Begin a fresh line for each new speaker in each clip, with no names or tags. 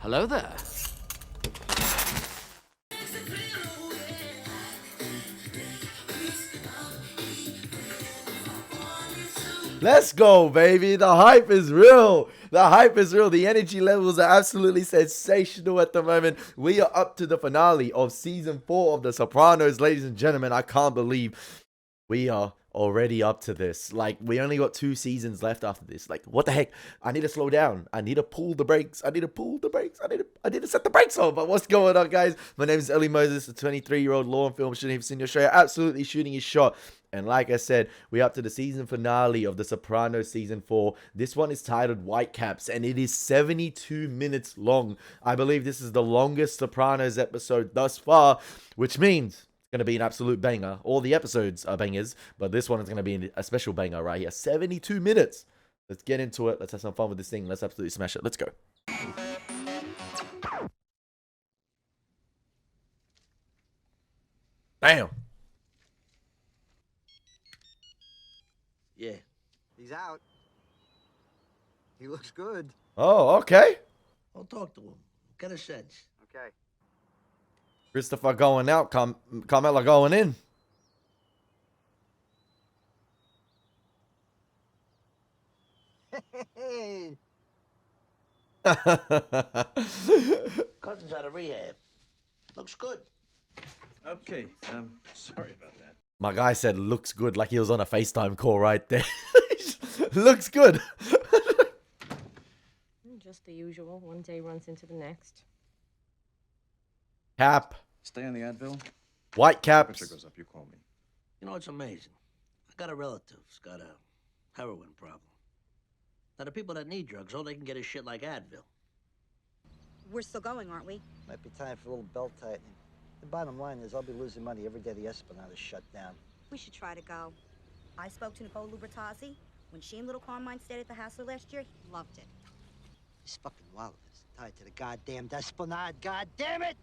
Hello there. Let's go, baby. The hype is real. The hype is real. The energy levels are absolutely sensational at the moment. We are up to the finale of season 4 of The Sopranos, ladies and gentlemen. I can't believe we are already up to this. Like, we only got 2 seasons left after this. Like, what the heck? I need to slow down. I need to pull the brakes. I need to set the brakes on. But what's going on, guys? My name is Elie Moses, a 23-year-old law and film student from Australia, absolutely shooting his shot. And like I said, we're up to the season finale of The Sopranos season 4. This one is titled Whitecaps, and it is 72 minutes long. I believe this is the longest Sopranos episode thus far, which means it's going to be an absolute banger. All the episodes are bangers, but this one is going to be a special banger right here. 72 minutes. Let's get into it. Let's have some fun with this thing. Let's absolutely smash it. Let's go. Damn.
Yeah.
He's out. He looks good.
Oh, okay.
I'll talk to him. Get a sense.
Okay.
Christopher going out, Carmela going in.
Hey.
Cousin's out of rehab. Looks good.
Okay, sorry about that.
My guy said looks good like he was on a FaceTime call right there. Looks good.
Just the usual. One day runs into the next.
Cap.
Stay on the Advil.
Whitecaps.
Pressure goes up, you call me.
You know, it's amazing. I got a relative who's got a heroin problem. Now, the people that need drugs, all they can get is shit like Advil.
We're still going, aren't we?
Might be time for a little belt tightening. The bottom line is I'll be losing money every day the Esplanade is shut down.
We should try to go. I spoke to Nicole Lubertazzi. When she and little Carmine stayed at the Hassler last year, he loved it.
This fucking wallet is tied to the goddamn Esplanade. God damn it!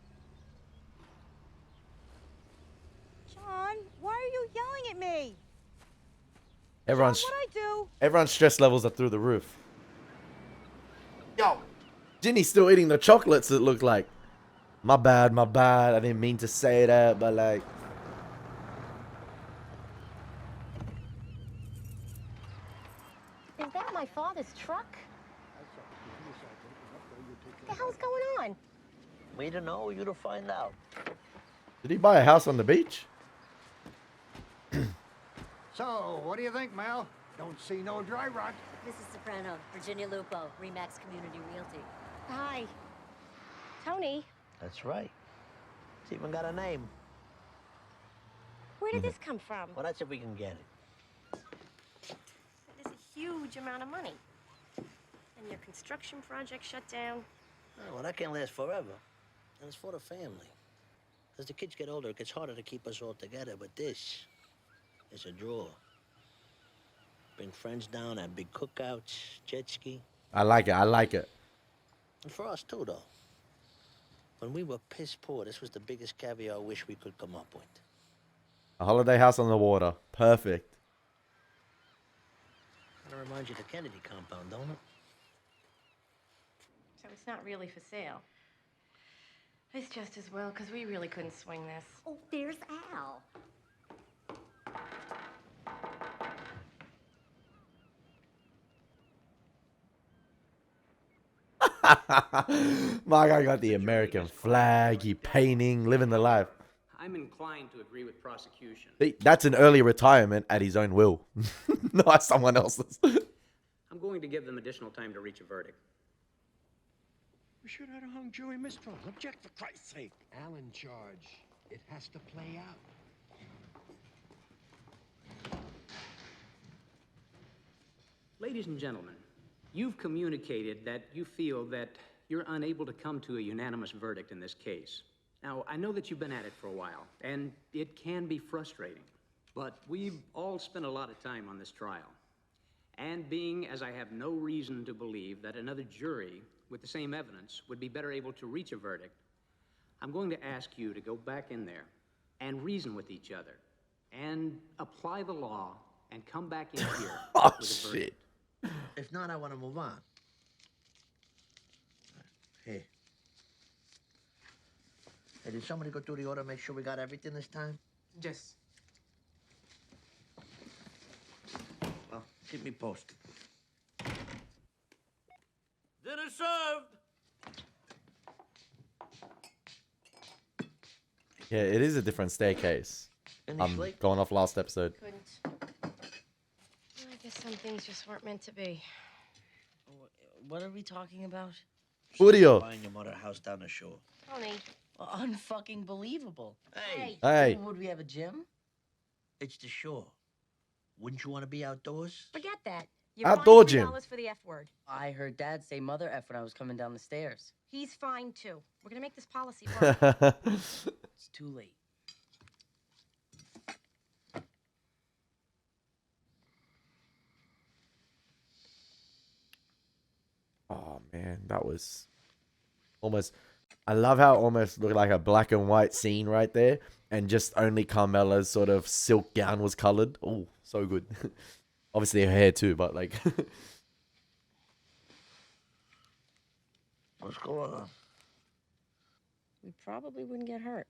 John, why are you yelling at me?
Everyone's
John, what'd I do?
everyone's stress levels are through the roof. Yo, Ginny's still eating the chocolates. It looked like. My bad. I didn't mean to say that, but like.
Is that my father's truck? What the hell's going on?
Me to know, you to find out.
Did he buy a house on the beach?
So, what do you think, Mel? Don't see no dry rot.
This is Soprano, Virginia Lupo, Remax Community Realty.
Hi. Tony,
That's right. It's even got a name.
where did this come from?
Well, that's if we can get it.
This is a huge amount of money. And your construction project shut down.
Oh, well, that can't last forever. And it's for the family. As the kids get older, it gets harder to keep us all together, but this is a draw. Bring friends down, have big cookouts, jet ski.
I like it.
And for us, too, though. When we were piss poor, this was the biggest caviar wish we could come up with.
A holiday house on the water. Perfect.
Kind of reminds you of the Kennedy compound, don't it?
So it's not really for sale. It's just as well, because we really couldn't swing this.
Oh, there's Al.
My guy got the American flag. He painting, living the life.
I'm inclined to agree with prosecution.
See, that's an early retirement at his own will, not someone else's.
I'm going to give them additional time to reach a verdict.
We should have hung jury mistrial. Object, for Christ's sake. Allen charge. It has to play out.
Ladies and gentlemen, you've communicated that you feel that you're unable to come to a unanimous verdict in this case. Now, I know that you've been at it for a while, and it can be frustrating, but we've all spent a lot of time on this trial. And being as I have no reason to believe that another jury with the same evidence would be better able to reach a verdict, I'm going to ask you to go back in there and reason with each other and apply the law and come back in here
Oh,
with a verdict.
shit.
If not, I want to move on. Here, Hey, did somebody go through the order, make sure we got everything this time?
Yes.
Well, keep me posted. Dinner served!
Yeah, it is a different staircase. I'm going off last episode.
Couldn't. I guess some things just weren't meant to be.
What are we talking about?
Audio.
Buying your mother a house down the shore.
Tony.
Well, unfucking believable.
Hey!
Hey.
Would we have a gym?
It's the shore. Wouldn't you want to be outdoors?
Forget that.
Outdoor
fined
gym.
$3 for the F word.
I heard Dad say mother F when I was coming down the stairs.
He's fine too. We're gonna make this policy work.
It's too late.
Oh man, that was almost. I love how it almost looked like a black and white scene right there, and just only Carmela's sort of silk gown was colored. Oh, so good. Obviously her hair too, but like.
What's going on?
We probably wouldn't get hurt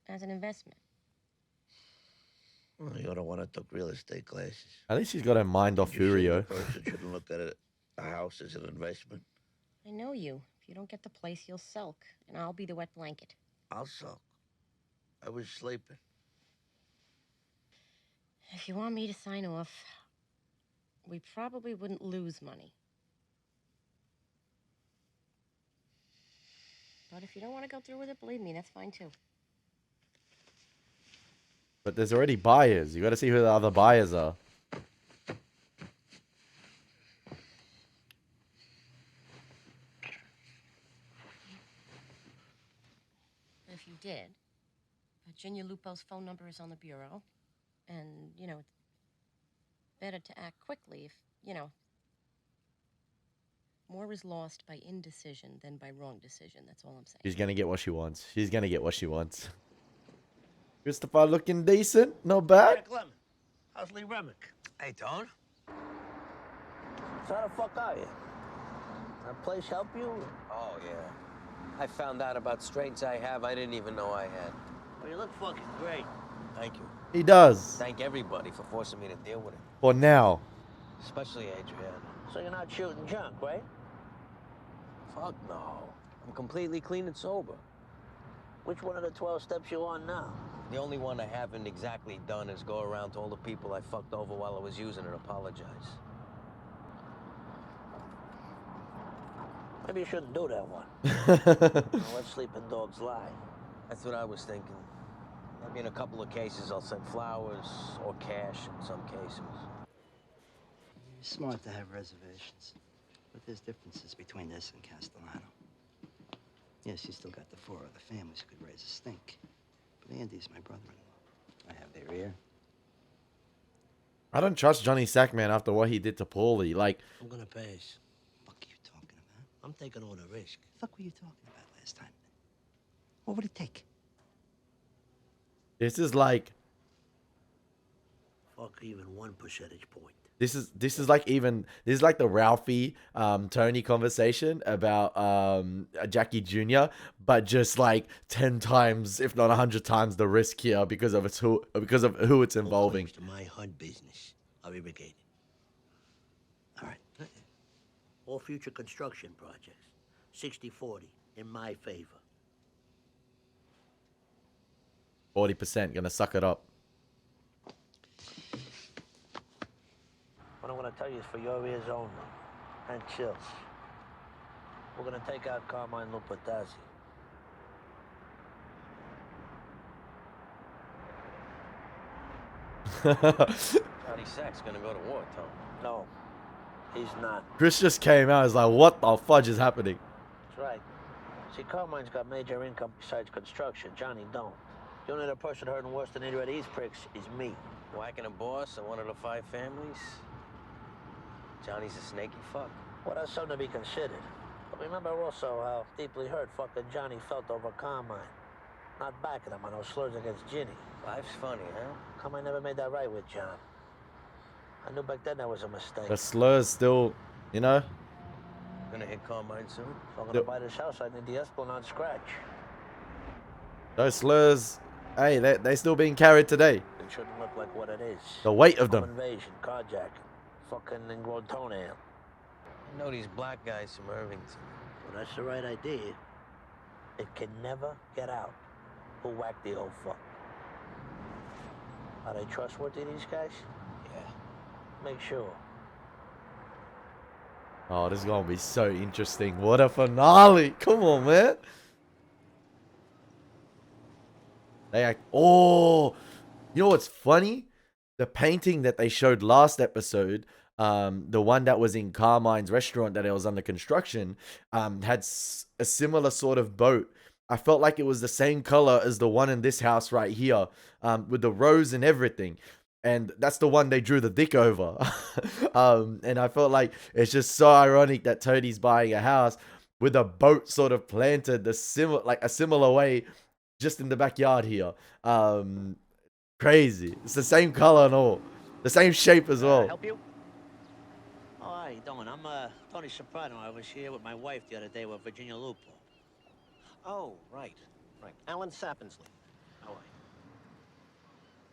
as an investment.
Well, you're the one that took real estate classes.
At least she's got her mind off
You say the
Furio.
person shouldn't look at a house as an investment.
I know you. If you don't get the place, you'll sulk, and I'll be the wet blanket.
I'll sulk. I was sleeping.
If you want me to sign off, we probably wouldn't lose money. But if you don't want to go through with it, believe me, that's fine too.
But there's already buyers. You got to see who the other buyers are.
If you did, Virginia Lupo's phone number is on the bureau. And, you know, it's better to act quickly if, you know, more is lost by indecision than by wrong decision. That's all I'm saying.
She's gonna get what she wants. She's gonna get what she wants. Christopher looking decent, not bad.
Hey, Clem. How's Lee Remick?
Hey, Tone.
So how the fuck are you? That place help you?
Oh, yeah. I found out about strains I have I didn't even know I had.
Well, you look fucking great.
Thank you.
He does.
Thank everybody for forcing me to deal with it.
For now.
Especially Adriana.
So you're not shooting junk, right?
Fuck no. I'm completely clean and sober.
Which one of the 12 steps you on now?
The only one I haven't exactly done is go around to all the people I fucked over while I was using and apologize.
Maybe you shouldn't do that one. Let sleeping dogs lie.
That's what I was thinking. Maybe in a couple of cases I'll send flowers or cash in some cases.
You're smart to have reservations. But there's differences between this and Castellano. Yes, you still got the 4 other families who could raise a stink. But Andy's my brother-in-law. I have their ear.
I don't trust Johnny Sackman after what he did to Paulie. Like,
I'm gonna pass.
What are you talking about?
I'm taking all the risk.
The fuck were you talking about last time? What would it take?
this is like
Fuck even 1 percentage point.
this is like the Ralphie Tony conversation about Jackie Jr., but just like 10 times, if not 100 times the risk here because of who it's involving.
To my HUD business, I'll be brigaded.
All right.
All future construction projects, 60-40, in my favor.
40% gonna suck it up.
What I'm gonna tell you is for your ears only, and chills. We're gonna take out Carmine Lupatazzi.
Johnny Sack's gonna go to war, Tone.
No, he's not.
Chris just came out. Is like, what the fudge is happening?
That's right. See, Carmine's got major income besides construction. Johnny don't. The only other person hurting worse than either of these pricks is me.
Whacking a boss and one of the 5 families? Johnny's a snaky fuck.
Well, that's something to be considered. But remember also how deeply hurt fucking Johnny felt over Carmine. Not backing him on those slurs against Ginny.
Life's funny, huh?
Carmine never made that right with John. I knew back then that was a mistake.
The slurs still, you know.
Gonna hit Carmine soon?
If I'm gonna buy this house, I need the Esplanade scratch.
Those slurs, hey, they still being carried today.
It shouldn't look like what it is.
The weight of
Home
them.
invasion, carjacking, fucking ingrown toenail.
I know these black guys from Irvington.
Well, that's the right idea. It can never get out who whacked the old fuck. Are they trustworthy, these guys? Yeah. Make sure.
Oh, this is gonna be so interesting. What a finale. Come on, man. They act. Oh, you know what's funny? The painting that they showed last episode, the one that was in Carmine's restaurant that it was under construction, had a similar sort of boat. I felt like it was the same color as the one in this house right here, with the rose and everything. And that's the one they drew the dick over. And I felt like it's just so ironic that Tony's buying a house with a boat sort of planted a similar way just in the backyard here. Crazy. It's the same color and all. The same shape as well.
Help you? Oh, how you doing? I'm Tony Soprano. I was here with my wife the other day with Virginia Lupo.
Oh, right. Alan Sappensley. How are you?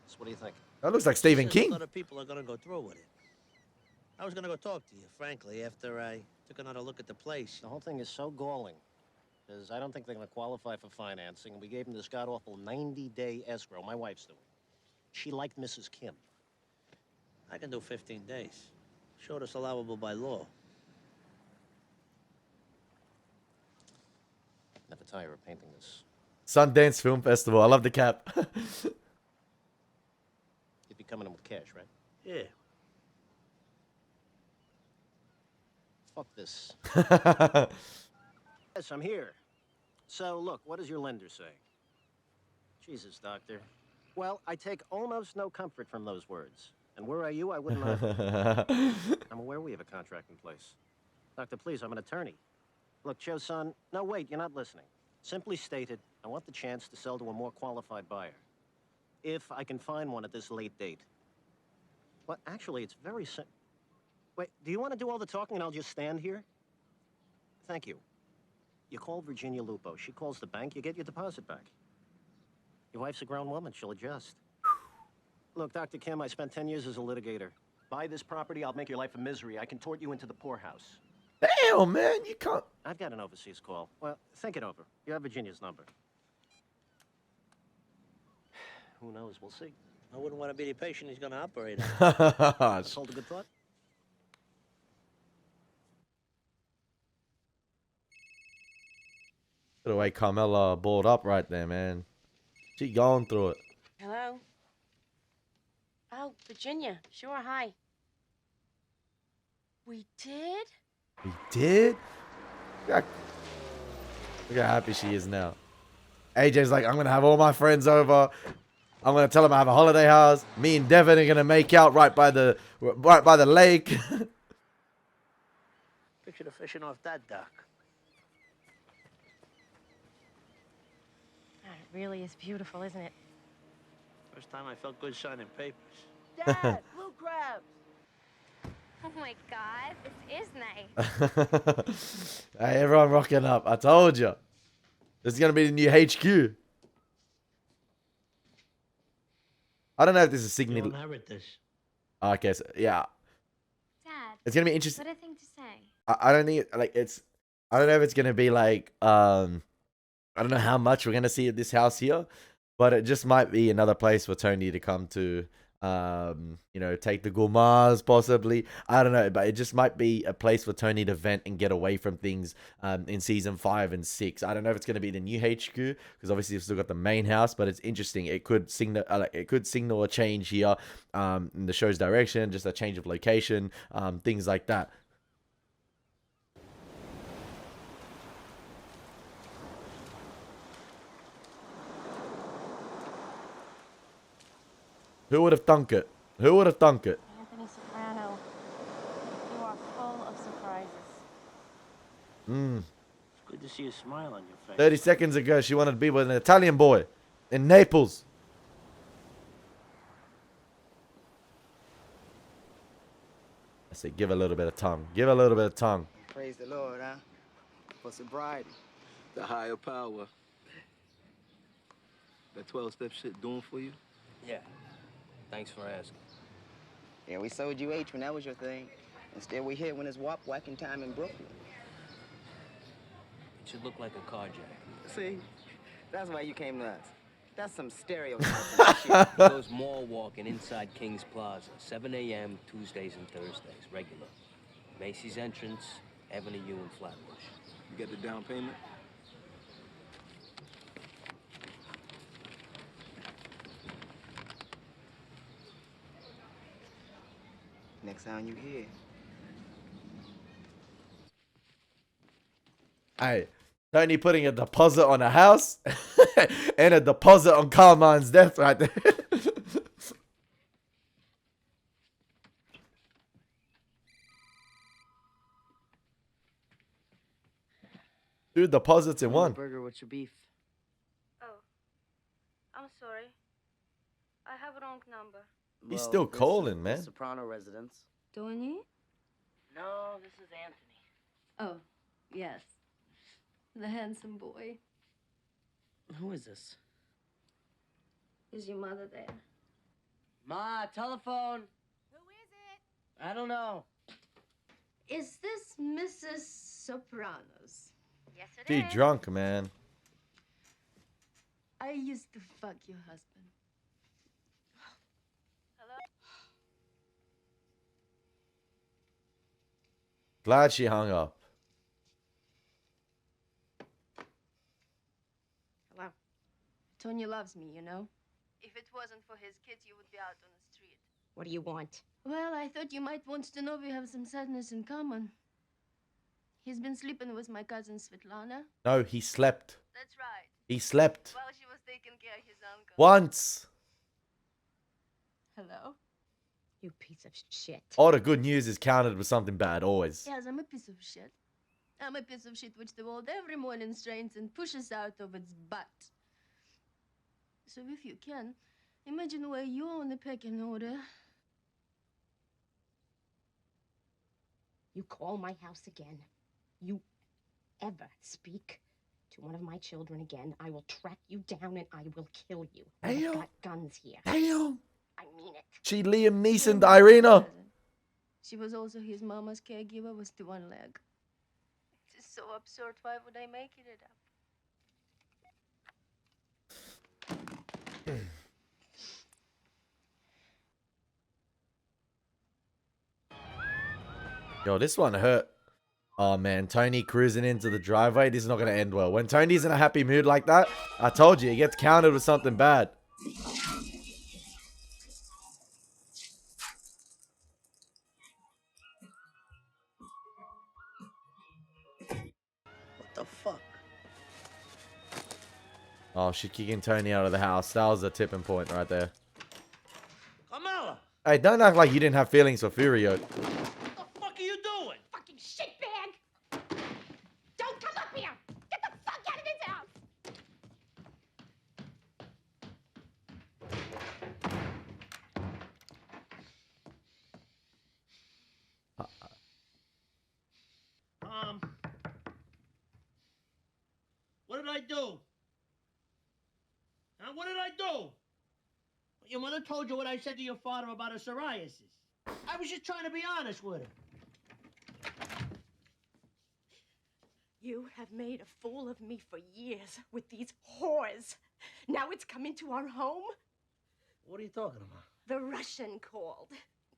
So what do you think?
That looks like Stephen King.
A lot of people are gonna go through with it. I was gonna go talk to you, frankly, after I took another look at the place.
The whole thing is so galling. Because I don't think they're going to qualify for financing. And we gave them this god-awful 90-day escrow. My wife's doing. She liked Mrs. Kim.
I can do 15 days. Shortest allowable by law.
Never tire of painting this.
Sundance Film Festival. I love the cap.
You'd be coming in with cash, right?
Yeah.
Fuck this. Yes, I'm here. So, look, what does your lender say? Jesus, Doctor. Well, I take almost no comfort from those words. And were I you, I wouldn't know. I'm aware we have a contract in place. Doctor, please, I'm an attorney. Look, Joe-san, no, wait, you're not listening. Simply stated, I want the chance to sell to a more qualified buyer. If I can find one at this late date. Well, actually, it's very simple. Wait, do you want to do all the talking and I'll just stand here? Thank you. You call Virginia Lupo. She calls the bank. You get your deposit back. Your wife's a grown woman. She'll adjust. Look, Dr. Kim, I spent 10 years as a litigator. Buy this property, I'll make your life a misery. I can tort you into the poorhouse.
Damn, man, you can't.
I've got an overseas call. Well, think it over. You have Virginia's number. Who knows? We'll see.
I wouldn't want to be the patient he's going to operate
on. Hold a good thought.
The way Carmela balled up right there, man. She going through it.
Hello? Oh, Virginia. Sure, hi. We did?
We did? Look how happy she is now. AJ's like, I'm going to have all my friends over. I'm going to tell them I have a holiday house. Me and Devin are going to make out right by the lake.
Picture the fishing off that dock.
It really is beautiful, isn't it?
First time I felt good signing papers.
Dad, blue crabs.
Oh my God, this is nice.
Hey, everyone rocking up. I told you. This is going to be the new HQ. I don't know if this is
You
signaling.
inherit this.
Okay, so, yeah.
Dad,
It's going to be interesting.
what a thing to say.
I don't think I don't know if it's going to be like, I don't know how much we're going to see at this house here, but it just might be another place for Tony to come to, you know, take the gourmets possibly. I don't know, but it just might be a place for Tony to vent and get away from things in season 5 and 6. I don't know if it's going to be the new HQ because obviously we've still got the main house, but it's interesting. It could signal a change here in the show's direction, just a change of location, things like that. Who would have thunk it? Who would have thunk it?
Anthony Soprano, you are full of surprises.
It's good to see a smile on your face.
30 seconds ago, she wanted to be with an Italian boy in Naples. I said, give a little bit of tongue. Give a little bit of tongue.
Praise the Lord, huh? For sobriety.
The higher power.
That 12-step shit doing for you?
Yeah. Thanks for asking.
Yeah, we sold you H when that was your thing. Instead, we here when it's whacking time in Brooklyn.
It should look like a carjack.
See? That's why you came to us. That's some stereotyping shit.
He goes mall walking inside King's Plaza, 7 a.m. Tuesdays and Thursdays, regular. Macy's entrance, Avenue U and Flatbush.
You get the down payment?
Next time you here.
Hey, Tony putting a deposit on a house and a deposit on Carmine's death right there. Two deposits in one.
Burger, what's your beef?
Oh, I'm sorry. I have wrong number.
He's still
this
calling,
is
man.
the Soprano residence.
Tony?
No, this is Anthony.
Oh, yes. The handsome boy.
Who is this?
Is your mother there?
Ma, telephone.
Who is it?
I don't know.
Is this Mrs. Sopranos?
Yes, it
She
is.
drunk, man.
I used to fuck your husband.
Hello?
Glad she hung up.
Hello? Tony loves me, you know? If it wasn't for his kids, you would be out on the street.
What do you want?
Well, I thought you might want to know we have some sadness in common. He's been sleeping with my cousin Svetlana.
No, he slept.
That's right.
He slept.
While she was taking care of his uncle.
Once.
Hello?
You piece of shit.
All the good news is countered with something bad, always.
Yes, I'm a piece of shit. I'm a piece of shit which the world every morning strains and pushes out of its butt. So if you can, imagine where you're on the pecking order.
You call my house again. You ever speak to one of my children again, I will track you down and I will kill you. I've
Damn.
got guns here.
Damn.
I mean it.
She Liam Neeson, Irina.
She was also his mama's caregiver with the one leg. It's just so absurd. Why would I make it up?
Yo, this one hurt. Oh man, Tony cruising into the driveway. This is not going to end well. When Tony's in a happy mood like that, I told you, he gets countered with something bad.
What the fuck?
Oh, she kicking Tony out of the house. That was a tipping point right there.
Carmela!
Hey, don't act like you didn't have feelings for Furio.
What the fuck are you doing?
Fucking shitbag! Don't come up here! Get the fuck out of this house!
What did I do? Huh? What did I do? Your mother told you what I said to your father about her psoriasis. I was just trying to be honest with her.
You have made a fool of me for years with these whores. Now it's come into our home.
What are you talking about?
The Russian called.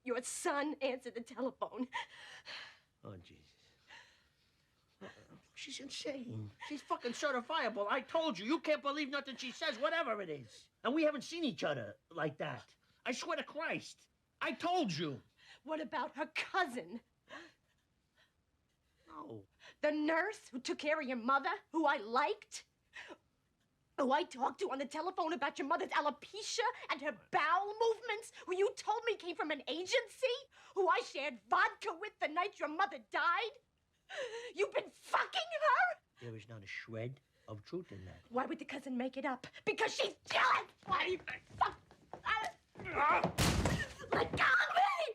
Your son answered the telephone.
Oh, Jesus. She's insane. She's fucking certifiable. I told you. You can't believe nothing she says, whatever it is. And we haven't seen each other like that. I swear to Christ. I told you.
What about her cousin?
No.
The nurse who took care of your mother, who I liked? Who I talked to on the telephone about your mother's alopecia and her bowel movements, who you told me came from an agency? Who I shared vodka with the night your mother died? You've been fucking her?
There is not a shred of truth in that.
Why would the cousin make it up? Because she's jealous! Why? Fuck! Let go of me!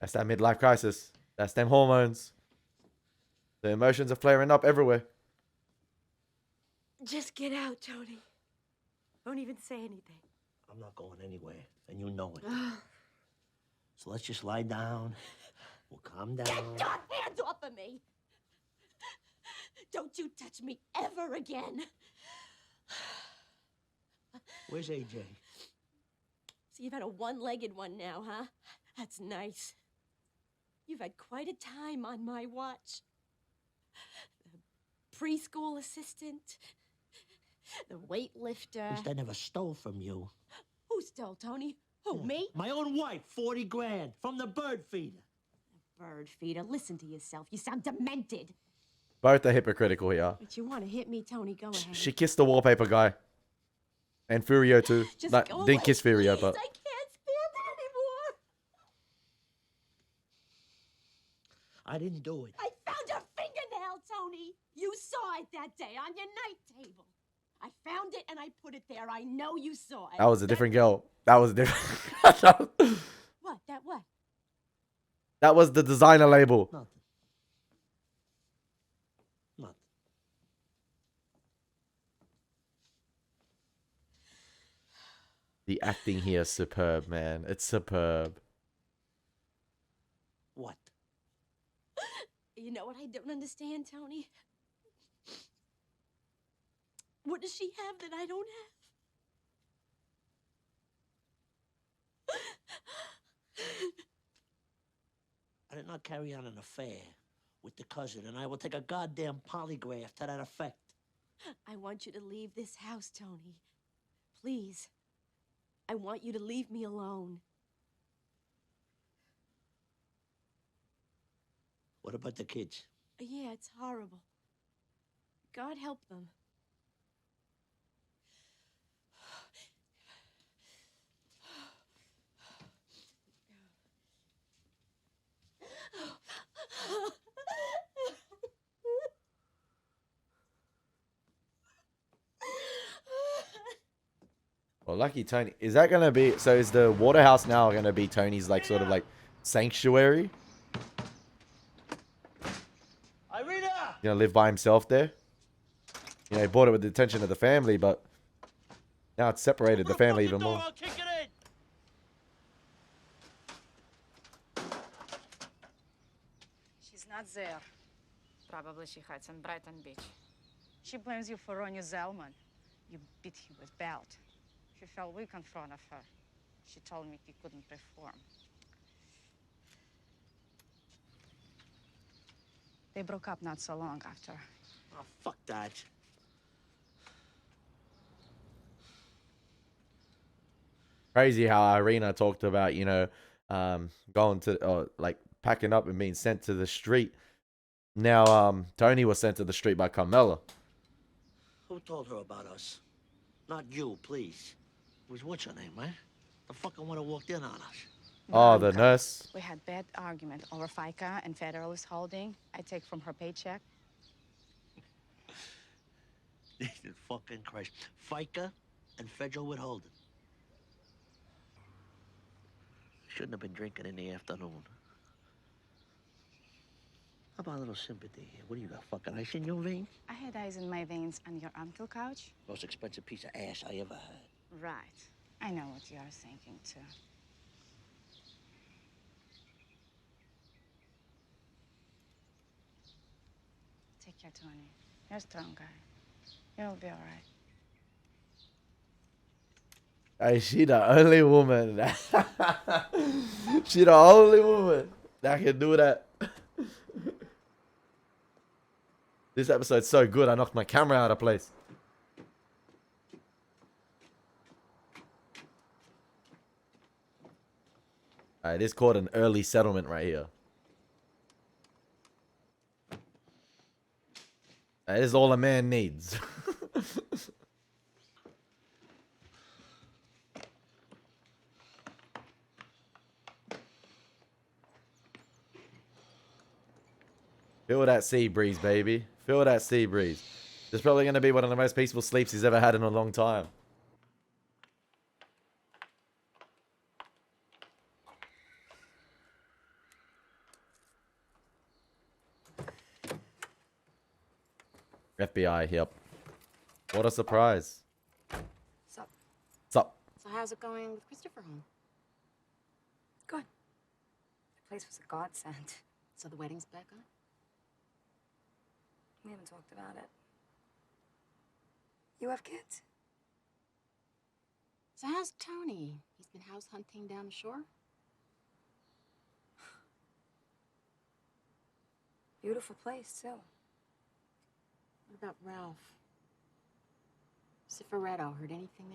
That's that midlife crisis. That's them hormones. The emotions are flaring up everywhere.
Just get out, Tony. Don't even say anything.
I'm not going anywhere, and you know it. So let's just lie down. We'll calm down.
Get your hands off of me! Don't you touch me ever again.
Where's AJ?
So you've had a one-legged one now, huh? That's nice. You've had quite a time on my watch. The preschool assistant, the weightlifter.
At least I never stole from you.
Who stole, Tony? Who, me?
My own wife, 40 grand, from the bird feeder.
Bird feeder, listen to yourself. You sound demented.
Both are hypocritical here.
But you want to hit me, Tony, go ahead.
She kissed the wallpaper guy. And Furio too.
Just
Like,
go
didn't
away,
kiss Furio,
please.
but...
I can't stand it anymore.
I didn't do it.
I found your fingernail, Tony. You saw it that day on your night table. I found it and I put it there. I know you saw it.
That was a different girl. That was a different...
What? That what?
That was the designer label.
Nothing. Nothing.
The acting here is superb, man. It's superb.
What?
You know what I don't understand, Tony? What does she have that I don't have?
I did not carry on an affair with the cousin, and I will take a goddamn polygraph to that effect.
I want you to leave this house, Tony. Please. I want you to leave me alone.
What about the kids?
Yeah, it's horrible. God help them.
Well, lucky Tony. Is that going to be... So is the Waterhouse now going to be Tony's, like, sort of, like, sanctuary?
Irina!
You know, live by himself there? You know, he bought it with the attention of the family, but... Now it's separated the family even more.
I'll kick it in!
She's not there. Probably she hides on Brighton Beach. She blames you for Ronnie Zellman. You beat him with belt. He fell weak in front of her. She told me he couldn't perform. They broke up not so long after.
Oh, fuck that.
Crazy how Irina talked about, you know, going to, like, packing up and being sent to the street. Now, Tony was sent to the street by Carmela.
Who told her about us? Not you, please. It was what's her name, man? The fucking one who walked in on us.
Oh, the nurse.
We had bad argument over FICA and Federalist Holding. I take from her paycheck.
Jesus fucking Christ. FICA and federal withholding. Shouldn't have been drinking in the afternoon. How about a little sympathy? What do you got, fucking ice in your veins?
I had ice in my veins on your uncle couch.
Most expensive piece of ass I ever had.
Right. I know what you are thinking, too. Take care, Tony. You're a strong guy. You'll be all right.
Hey, she the only woman. She the only woman that can do that. This episode's so good, I knocked my camera out of place. Alright, this is called an early settlement right here. That is all a man needs. Feel that sea breeze, baby. Feel that sea breeze. This is probably going to be one of the most peaceful sleeps he's ever had in a long time. FBI, yep. What a surprise.
Sup?
Sup?
So how's it going with Christopher home? Good. The place was a godsend. So the wedding's back on? We haven't talked about it. You have kids? So how's Tony? He's been house hunting down the shore? Beautiful place, too. What about Ralph? Cifaretto, heard anything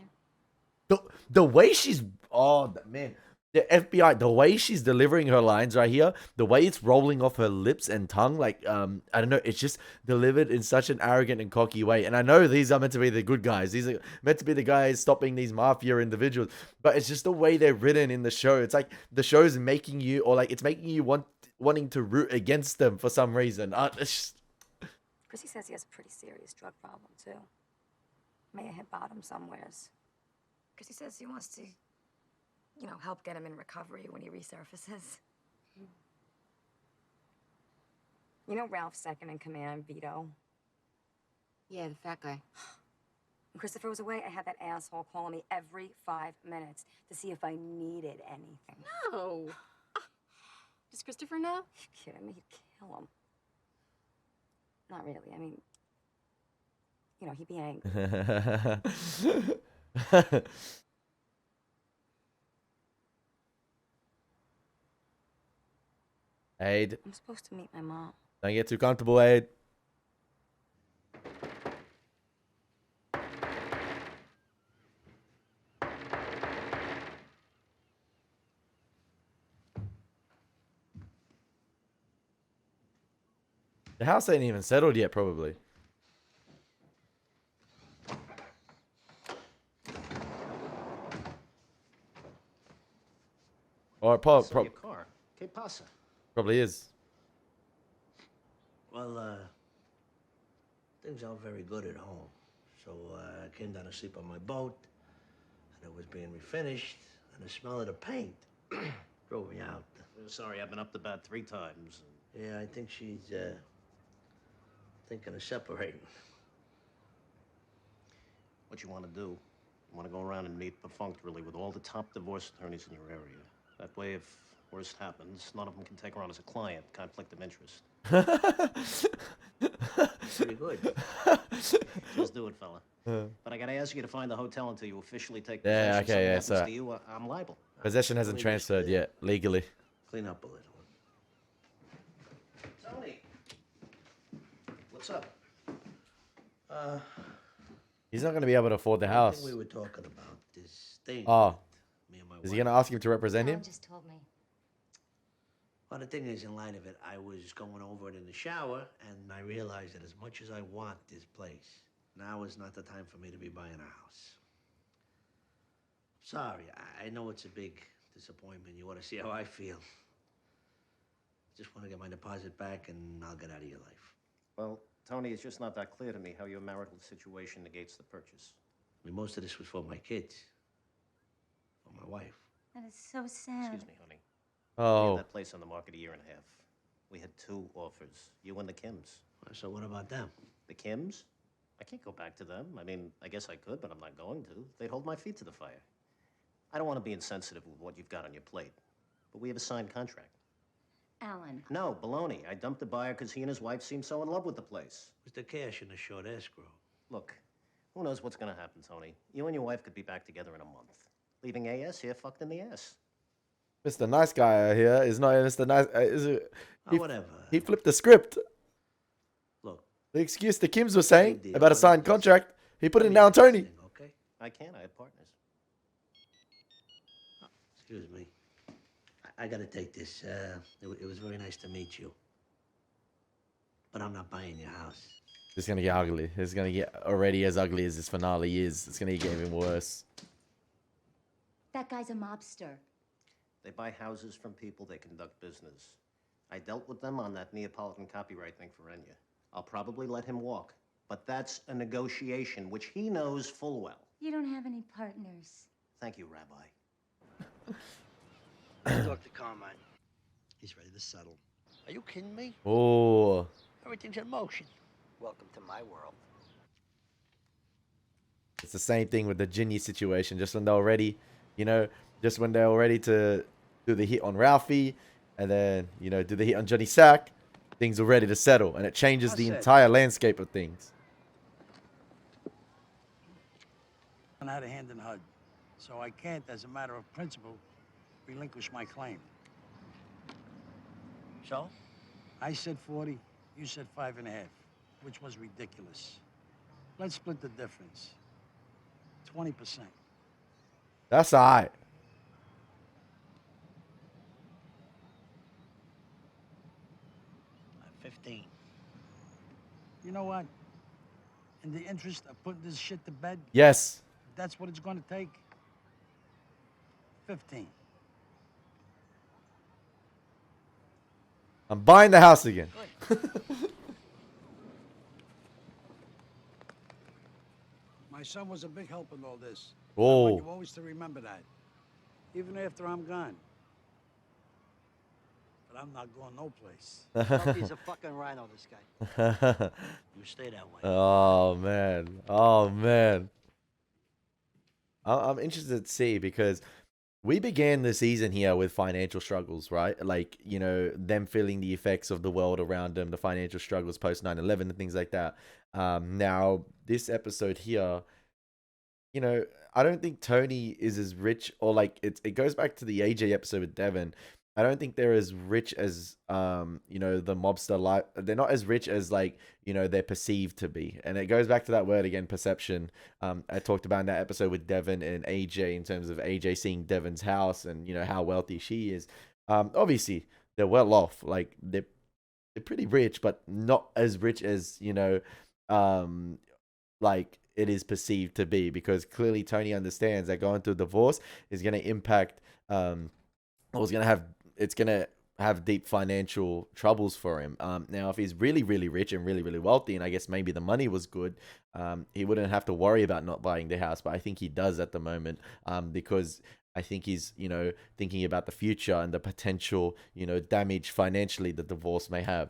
there?
The way she's, oh man, the FBI, the way she's delivering her lines right here, the way it's rolling off her lips and tongue, like I don't know, it's just delivered in such an arrogant and cocky way. And I know these are meant to be the good guys, these are meant to be the guys stopping these mafia individuals, but it's just the way they're written in the show. It's like the show's making you, or like it's making you wanting to root against them for some reason. It's just...
Chrissy says he has a pretty serious drug problem, too. May have hit bottom somewheres. Chrissy says he wants to, you know, help get him in recovery when he resurfaces. You know Ralph's second in command, Vito? Yeah, the fat guy. When Christopher was away, I had that asshole calling me every 5 minutes to see if I needed anything. No! Does Christopher know? You kidding me? He'd kill him. Not really. I mean, you know, he'd be angry.
Aid.
I'm supposed to meet my mom.
Don't get too comfortable, Aid. The house ain't even settled yet, probably. Or
Your car. ¿Qué pasa?
probably is.
Well, things aren't very good at home. So I came down to sleep on my boat, and it was being refinished, and the smell of the paint drove me out.
Sorry, I've been up to bat 3 times.
Yeah, I think she's thinking of separating.
What you want to do? You want to go around and meet perfunctorily with all the top divorce attorneys in your area. That way, if worst happens, none of them can take her on as a client. Conflict of interest.
Pretty good.
Just do it, fella. But I gotta ask you to find the hotel until you officially take
Yeah,
possession.
okay, yeah,
Something happens
so-
to you, I'm liable.
Possession hasn't transferred yet, legally.
Clean up a little.
Tony, what's up?
He's not going to be able to afford the house.
We were talking about this thing.
Oh.
Me and my
Is
wife.
he going to ask him to represent him?
just told me.
Well, the thing is, in light of it, I was going over it in the shower, and I realized that as much as I want this place, now is not the time for me to be buying a house. Sorry, I know it's a big disappointment. You want to see how I feel. Just want to get my deposit back, and I'll get out of your life.
Well, Tony, it's just not that clear to me how your marital situation negates the purchase.
I mean, most of this was for my kids, for my wife.
That is so sad.
Excuse me, honey. We
Oh.
had that place on the market a year and a half. We had 2 offers, you and the Kims.
So what about them?
The Kims? I can't go back to them. I mean, I guess I could, but I'm not going to. They'd hold my feet to the fire. I don't want to be insensitive with what you've got on your plate, but we have a signed contract.
Alan.
No, baloney. I dumped the buyer because he and his wife seemed so in love with the place.
Was the cash in the short escrow?
Look, who knows what's going to happen, Tony? You and your wife could be back together in a month. Leaving AS here fucked in the ass.
Mr. Nice Guy here is not Mr. Nice.
Whatever.
He flipped the script.
Look.
The excuse the Kims were saying
deal.
about a signed contract, he put it down Tony.
Okay.
I can. I have partners.
Excuse me. I gotta take this. It was very nice to meet you. But I'm not buying your house.
It's gonna get ugly. It's gonna get already as ugly as this finale is. It's gonna get even worse.
That guy's a mobster.
They buy houses from people, they conduct business. I dealt with them on that Neapolitan copyright thing for Enya. I'll probably let him walk, but that's a negotiation, which he knows full well.
You don't have any partners.
Thank you, Rabbi.
Talk to Carmine. He's ready to settle.
Are you kidding me?
Oh.
Everything's in motion.
Welcome to my world.
It's the same thing with the Ginny situation. Just when they're ready, you know, just when they're ready to do the hit on Ralphie and then, you know, do the hit on Johnny Sack, things are ready to settle. And it changes the entire landscape of things.
I had a hand in HUD, so I can't, as a matter of principle, relinquish my claim.
So?
I said 40, you said 5.5, which was ridiculous. Let's split the difference. 20%.
That's all right.
15.
You know what? In the interest of putting this shit to bed,
Yes.
if that's what it's going to take. 15.
I'm buying the house again.
My son was a big help in all this. I
Oh.
want you always to remember that. Even after I'm gone. But I'm not going no place.
He's a fucking rhino, this guy.
You stay that way.
Oh, man. Oh, man. I'm interested to see because we began the season here with financial struggles, right? Like, you know, them feeling the effects of the world around them, the financial struggles post 9/11 and things like that. Now, this episode here, you know, I don't think Tony is as rich, or like it goes back to the AJ episode with Devin. I don't think they're as rich as you know, the mobster life. They're not as rich as, like, you know, they're perceived to be. And it goes back to that word again, perception. I talked about in that episode with Devin and AJ in terms of AJ seeing Devin's house and, you know, how wealthy she is. Obviously they're well off. Like they're pretty rich, but not as rich as, you know, like it is perceived to be, because clearly Tony understands that going through a divorce is going to impact or it's going to have deep financial troubles for him. Now, if he's really, really rich and really, really wealthy, and I guess maybe the money was good, he wouldn't have to worry about not buying the house. But I think he does at the moment, because I think he's, you know, thinking about the future and the potential, you know, damage financially the divorce may have.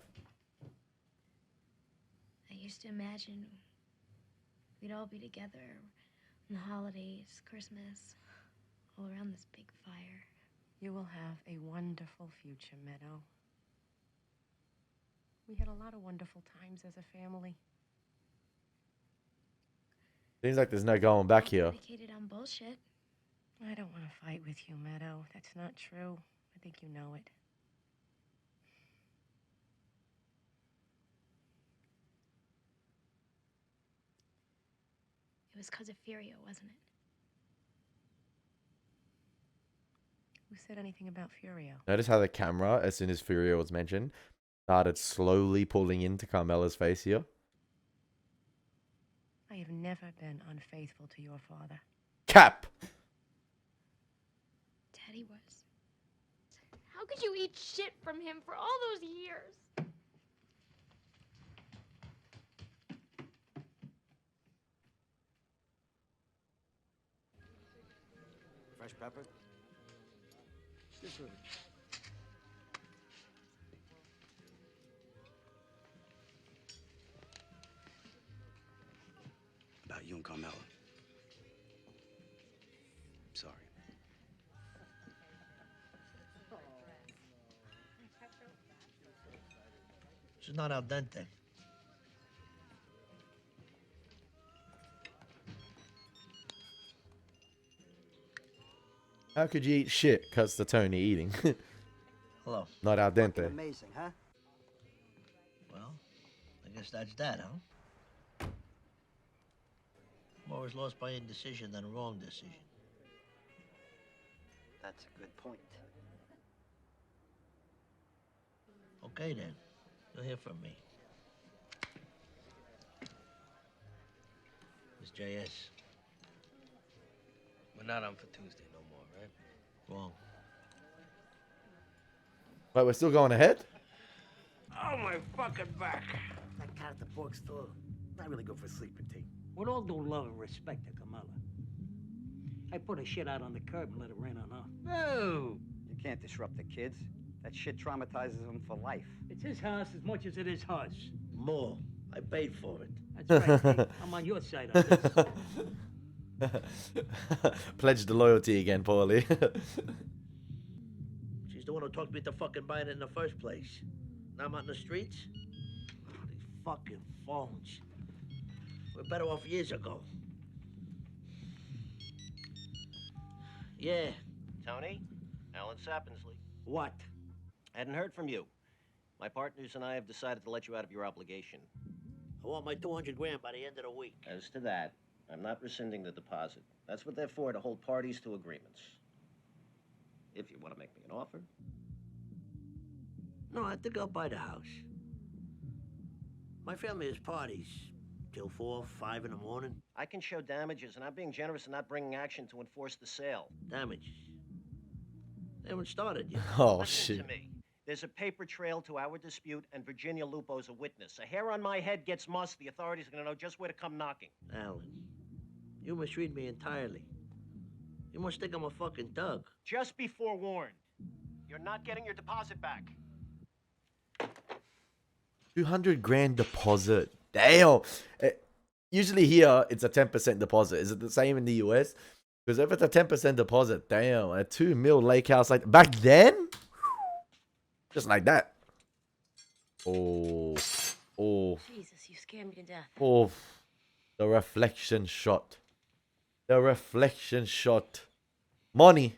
I used to imagine we'd all be together on the holidays, Christmas, all around this big fire.
You will have a wonderful future, Meadow. We had a lot of wonderful times as a family.
Seems like there's no going back here.
Predicated on bullshit.
I don't want to fight with you, Meadow. That's not true. I think you know it.
It was because of Furio, wasn't it?
Who said anything about Furio?
Notice how the camera, as soon as Furio was mentioned, started slowly pulling into Carmela's face here.
I have never been unfaithful to your father.
Cap!
Daddy was. How could you eat shit from him for all those years?
Fresh pepper?
This way. About you and Carmela. Sorry.
She's not al dente.
How could you eat shit? Cuts to Tony eating.
Hello.
Not al dente.
Amazing, huh?
Well, I guess that's that, huh? More is lost by indecision than a wrong decision.
That's a good point.
Okay, then. You'll hear from me. Miss J.S.
We're not on for Tuesday no more, right?
Wrong.
Wait, we're still going ahead?
Oh, my fucking back.
That cat at the pork store, not really good for sleeping, T.
With all due love and respect to Kamala, I put her shit out on the curb and let it rain on her.
No! You can't disrupt the kids. That shit traumatizes them for life.
It's his house as much as it is hers.
More.
I paid for it.
That's right, Pete. I'm on your side on this.
Pledge the loyalty again, Paulie.
She's the one who talked me into fucking buying it in the first place. Now I'm out in the streets? Oh, these fucking phones. We're better off years ago. Yeah.
Tony? Alan Sappensley.
What?
I hadn't heard from you. My partners and I have decided to let you out of your obligation.
I want my 200 grand by the end of the week.
As to that, I'm not rescinding the deposit. That's what they're for, to hold parties to agreements. If you want to make me an offer.
No, I think I'll buy the house. My family has parties till 4, 5 in the morning.
I can show damages, and I'm being generous and not bringing action to enforce the sale.
Damages? They haven't started yet.
Oh,
Listen
shit.
to me. There's a paper trail to our dispute, and Virginia Lupo's a witness. A hair on my head gets mussed, the authorities are going to know just where to come knocking.
Alan, you misread me entirely. You must think I'm a fucking thug.
Just be forewarned. You're not getting your deposit back.
200 grand deposit. Damn. Usually here, it's a 10% deposit. Is it the same in the US? Because if it's a 10% deposit, damn, a 2 mil lake house like back then? Just like that. Oh. Oh.
Jesus, you scared me to death.
Oh. The reflection shot. The reflection shot. Money.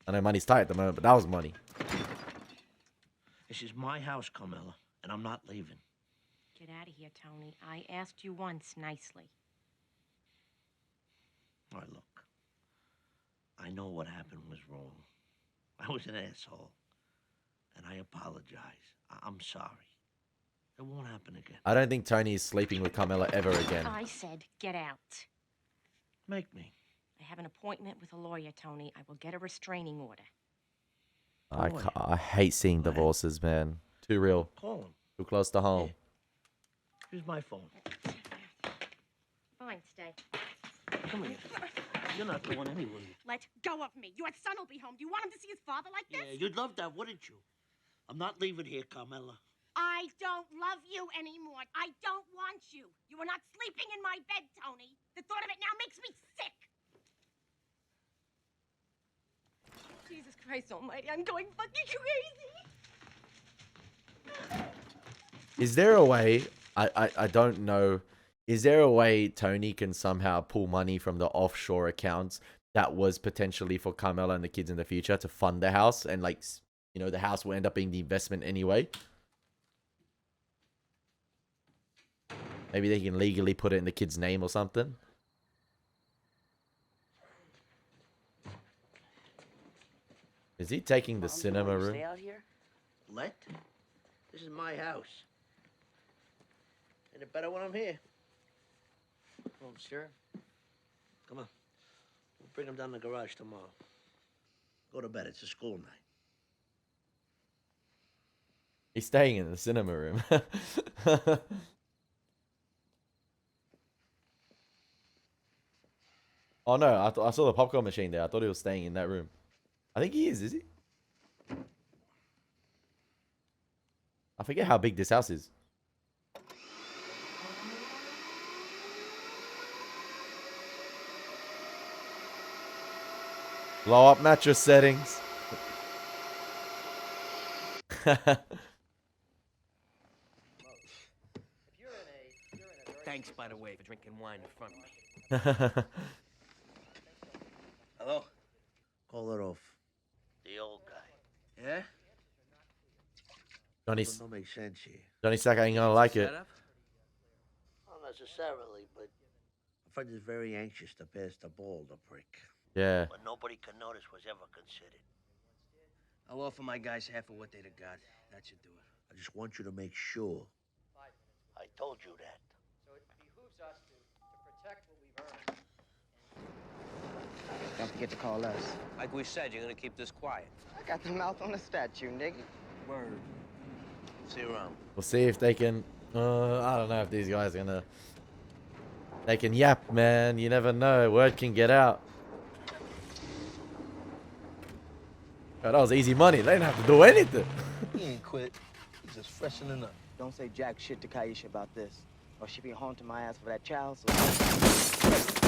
I know money's tight at the moment, but that was money.
This is my house, Carmela, and I'm not leaving.
Get out of here, Tony. I asked you once nicely.
All right, look. I know what happened was wrong. I was an asshole. And I apologize. I'm sorry. It won't happen again.
I don't think Tony is sleeping with Carmela ever again.
I said get out.
Make me.
I have an appointment with a lawyer, Tony. I will get a restraining order.
I hate seeing divorces, man. Too real.
Call him.
Too close to home.
Here's my phone.
Fine, stay.
Come here. You're not going anywhere.
Let go of me. Your son will be home. Do you want him to see his father like this?
Yeah, you'd love that, wouldn't you? I'm not leaving here, Carmela.
I don't love you anymore. I don't want you. You are not sleeping in my bed, Tony. The thought of it now makes me sick. Jesus Christ almighty, I'm going fucking crazy.
Is there a way, I don't know, is there a way Tony can somehow pull money from the offshore accounts that was potentially for Carmela and the kids in the future to fund the house, and like, you know, the house will end up being the investment anyway? Maybe they can legally put it in the kid's name or something. Is he taking the cinema room?
Stay out here?
Let? This is my house. Ain't it better when I'm here?
Oh, sure.
Come on. We'll bring him down to the garage tomorrow. Go to bed. It's a school night.
He's staying in the cinema room. Oh no, I saw the popcorn machine there. I thought he was staying in that room. I think he is he? I forget how big this house is. Blow up mattress settings.
Thanks, by the way, for drinking wine in front of me.
Hello? Call it off. The old guy. Yeah?
Johnny's
Don't make sense here.
Johnny Sack ain't gonna like it.
Not necessarily, but my friend is very anxious to pass the ball, the prick.
Yeah.
But nobody can notice was ever considered.
I'll offer my guys half of what they'd have got. That should do it.
I just want you to make sure. I told you that.
So it behooves us to protect what we've earned.
Don't forget to call us.
Like we said, you're gonna keep this quiet.
I got the mouth on the statue, nigga.
Word.
See you around.
We'll see if they can. I don't know if these guys are gonna. They can yap, man. You never know. Word can get out. Oh, that was easy money. They didn't have to do anything.
He ain't quit. He's just freshening up.
Don't say jack shit to Kaisha about this, or she be haunting my ass for that child support.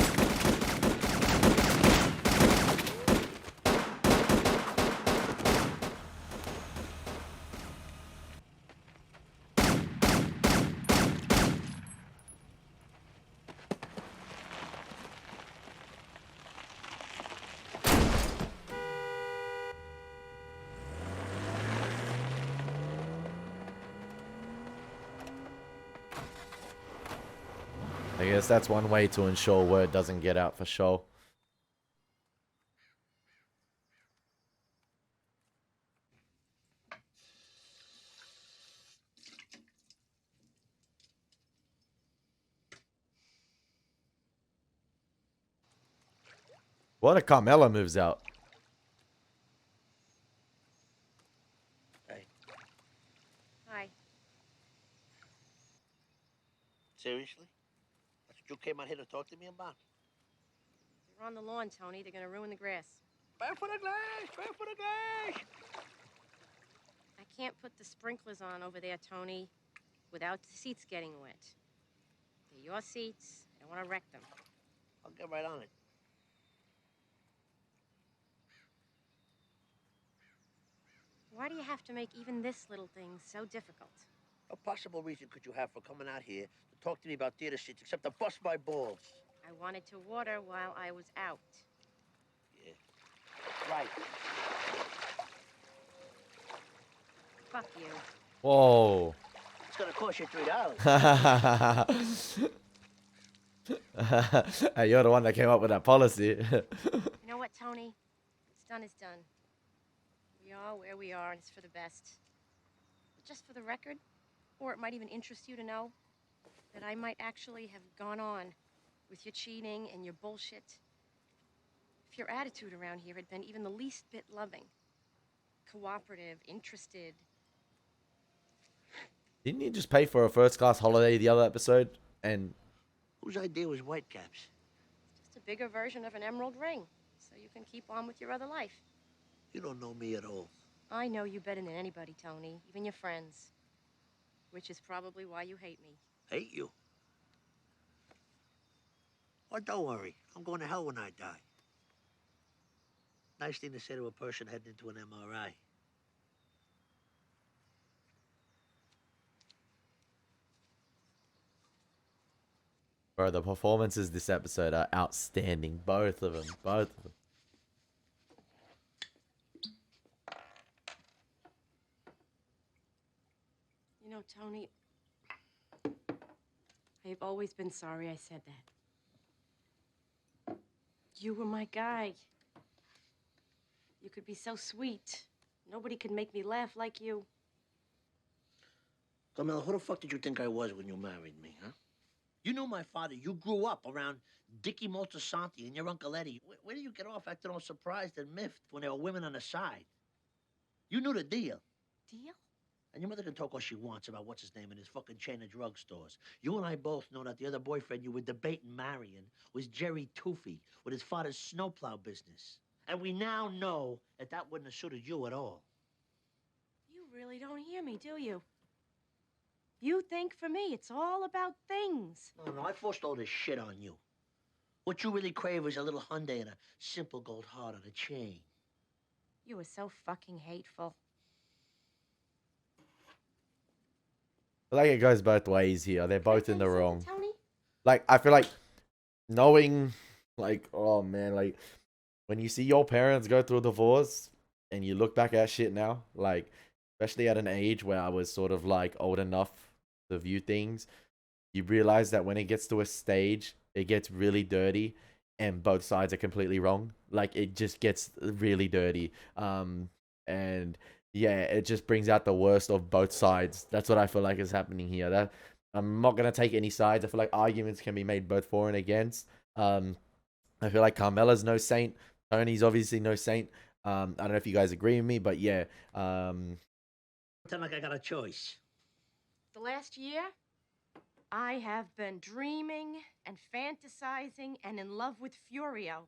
I guess that's one way to ensure word doesn't get out for sure. What if Carmela moves out?
Hey,
Hi.
seriously? That's what you came out here to talk to me about?
They're on the lawn, Tony. They're gonna ruin the grass.
Back for the glass! Back for the glass!
I can't put the sprinklers on over there, Tony, without the seats getting wet. They're your seats. I don't want to wreck them.
I'll get right on it.
Why do you have to make even this little thing so difficult?
What possible reason could you have for coming out here to talk to me about theater seats except to bust my balls?
I wanted to water while I was out.
Yeah. Right.
Fuck you.
Whoa.
It's gonna cost you $3.
Hey, you're the one that came up with that policy.
You know what, Tony? What's done is done. We are where we are, and it's for the best. But just for the record, or it might even interest you to know, that I might actually have gone on with your cheating and your bullshit if your attitude around here had been even the least bit loving, cooperative, interested.
Didn't you just pay for a first class holiday the other episode? And
Whose idea was Whitecaps?
Just a bigger version of an emerald ring, so you can keep on with your other life.
You don't know me at all.
I know you better than anybody, Tony, even your friends. Which is probably why you hate me.
Hate you? Oh, don't worry. I'm going to hell when I die. Nice thing to say to a person heading into an MRI.
bro, the performances this episode are outstanding. Both of them. Both of them.
You know, Tony, I've always been sorry I said that. You were my guy. You could be so sweet. Nobody could make me laugh like you.
Camilla, who the fuck did you think I was when you married me, huh? You knew my father. You grew up around Dickie Moltisanti and your Uncle Eddie. Where do you get off acting all surprised and miffed when there were women on the side? You knew the deal.
Deal?
And your mother can talk all she wants about what's his name in his fucking chain of drugstores. You and I both know that the other boyfriend you were debating marrying was Jerry Toofy with his father's snowplow business. And we now know that that wouldn't have suited you at all.
You really don't hear me, do you? You think for me it's all about things.
No, I forced all this shit on you. What you really crave is a little Hyundai and a simple gold heart on a chain.
You were so fucking hateful.
I feel like it goes both ways here. They're both in the wrong.
Tony?
Like, I feel like knowing, like, oh man, like, when you see your parents go through a divorce and you look back at shit now, like, especially at an age where I was sort of like old enough to view things, you realize that when it gets to a stage, it gets really dirty and both sides are completely wrong. Like, it just gets really dirty. And yeah, it just brings out the worst of both sides. That's what I feel like is happening here. That I'm not gonna take any sides. I feel like arguments can be made both for and against. I feel like Carmela's no saint. Tony's obviously no saint. I don't know if you guys agree with me, but yeah.
Pretend like I got a choice.
The last year, I have been dreaming and fantasizing and in love with Furio.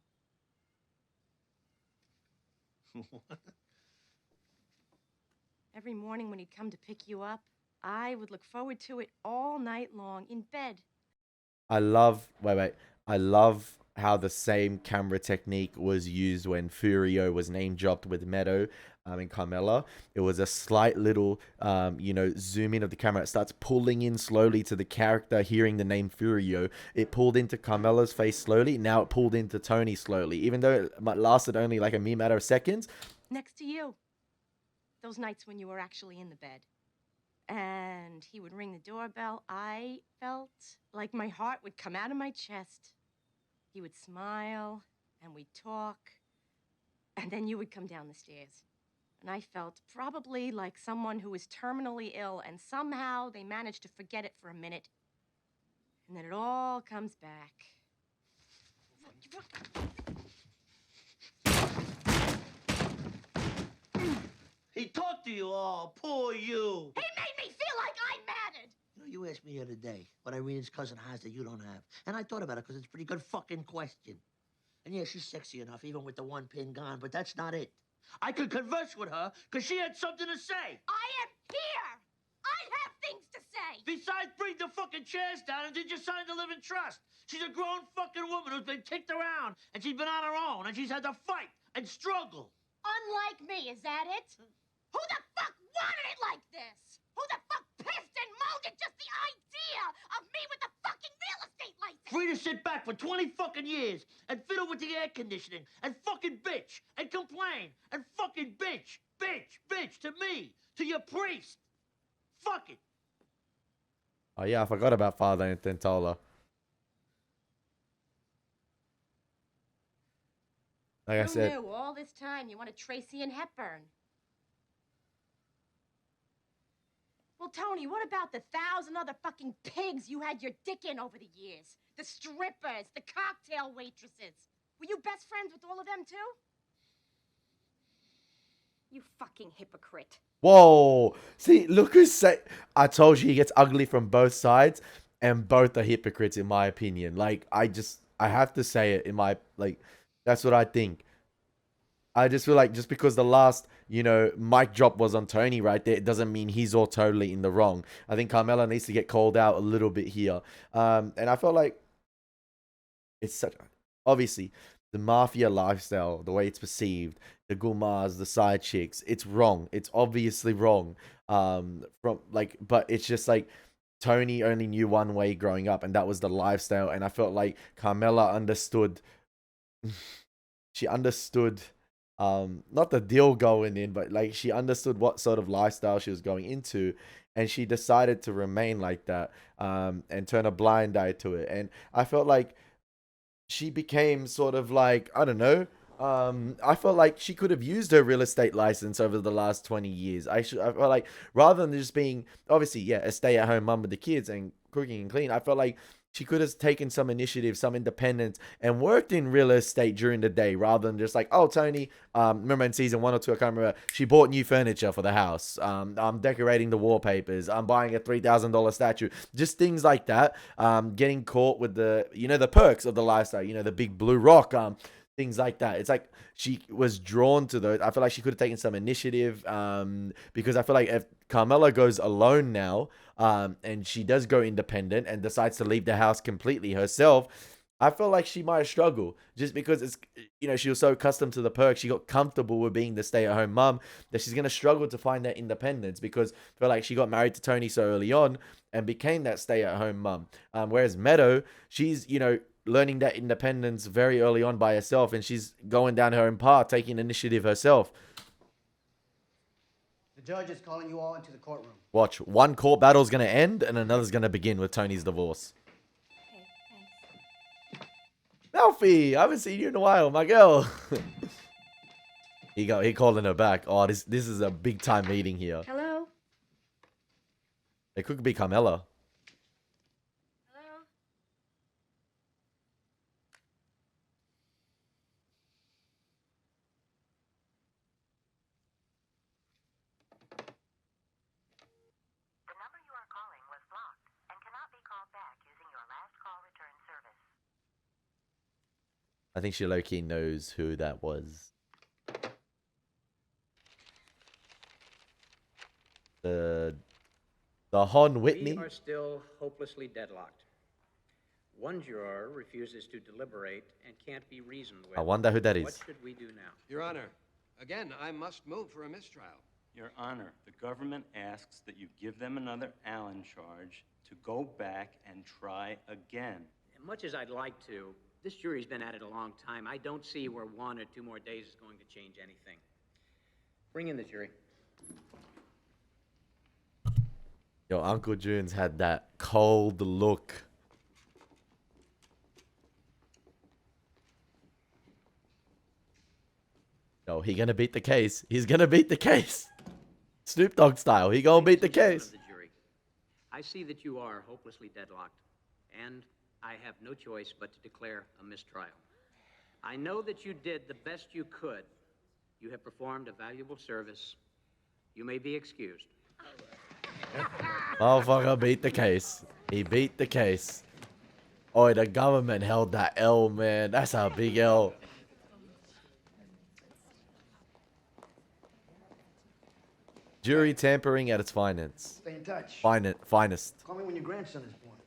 Every morning when he'd come to pick you up, I would look forward to it all night long in bed.
I love wait. I love how the same camera technique was used when Furio was name dropped with Meadow and Carmela. It was a slight little zoom in of the camera. It starts pulling in slowly to the character hearing the name Furio. It pulled into Carmela's face slowly. Now it pulled into Tony slowly. Even though it lasted only like a mere matter of seconds.
Next to you. Those nights when you were actually in the bed. And he would ring the doorbell. I felt like my heart would come out of my chest. He would smile, and we'd talk, and then you would come down the stairs. And I felt probably like someone who was terminally ill, and somehow they managed to forget it for a minute. And then it all comes back.
He talked to you all. Poor you.
He made me feel like I mattered.
You know, you asked me the other day what Irene's cousin has that you don't have. And I thought about it because it's a pretty good fucking question. And yeah, she's sexy enough, even with the one pin gone, but that's not it. I could converse with her because she had something to say.
I am here. I have things to say.
Besides, bring the fucking chairs down and did you sign the living trust? She's a grown fucking woman who's been kicked around, and she's been on her own, and she's had to fight and struggle.
Unlike me, is that it? Who the fuck wanted it like this? Who the fuck pissed and moaned at just the idea of me with the fucking real estate license?
Free to sit back for 20 fucking years and fiddle with the air conditioning and fucking bitch and complain and fucking bitch to me, to your priest. Fuck it.
Oh yeah, I forgot about Father and Tentola. Like I said,
Who knew all this time you wanted Tracy and Hepburn? Well, Tony, what about the 1,000 other fucking pigs you had your dick in over the years? The strippers, the cocktail waitresses. Were you best friends with all of them, too?
You fucking hypocrite.
whoa. See, look who's say. I told you he gets ugly from both sides, and both are hypocrites in my opinion. Like I have to say it in my that's what I think. I just feel like just because the last, mic drop was on Tony right there, it doesn't mean he's all totally in the wrong. I think Carmela needs to get called out a little bit here. And I felt like it's such, obviously, the mafia lifestyle, the way it's perceived, the gulmars, the side chicks, it's wrong. It's obviously wrong. But it's just like Tony only knew one way growing up, and that was the lifestyle. And I felt like Carmela understood. She understood not the deal going in, but like she understood what sort of lifestyle she was going into, and she decided to remain like that and turn a blind eye to it. And I felt like she became sort of like, I don't know, I felt like she could have used her real estate license over the last 20 years. I felt like rather than just being obviously a stay-at-home mum with the kids and cooking and clean, I felt like she could have taken some initiative, some independence, and worked in real estate during the day rather than just like, oh, Tony, remember in season 1 or 2, I can't remember, she bought new furniture for the house. I'm decorating the wallpapers. I'm buying a $3,000 statue. Just things like that. Getting caught with the, the perks of the lifestyle, the big blue rock, things like that. It's like she was drawn to those. I feel like she could have taken some initiative because I feel like if Carmela goes alone now and she does go independent and decides to leave the house completely herself, I feel like she might struggle just because it's, she was so accustomed to the perks. She got comfortable with being the stay-at-home mom that she's going to struggle to find that independence because I feel like she got married to Tony so early on and became that stay-at-home mom. Whereas Meadow, she's, learning that independence very early on by herself, and she's going down her own path, taking initiative herself.
The judge is calling you all into the courtroom.
Watch, one court battle's going to end and another's going to begin with Tony's divorce. Melfi, I haven't seen you in a while, my girl. He calling her back. Oh, this is a big time meeting here.
Hello?
It could be Carmela. I think she low-key knows who that was. The Hon
We
Whitney.
are still hopelessly deadlocked. One juror refuses to deliberate and can't be reasoned with.
I wonder who that
What
is.
should we do now?
Your Honor, again, I must move for a mistrial.
Your Honor, the government asks that you give them another Allen charge to go back and try again.
As much as I'd like to, this jury's been at it a long time. I don't see where 1 or 2 more days is going to change anything. Bring in the jury.
Yo, Uncle June's had that cold look. Yo, he gonna beat the case. He's gonna beat the case. Snoop Dogg style. He gonna beat the case.
The jury. I see that you are hopelessly deadlocked, and I have no choice but to declare a mistrial. I know that you did the best you could. You have performed a valuable service. You may be excused.
Motherfucker beat the case. He beat the case. Oh, the government held that L, man. That's a big L. Jury tampering at its finest.
Stay in touch.
Finest.
Call me when your grandson is born.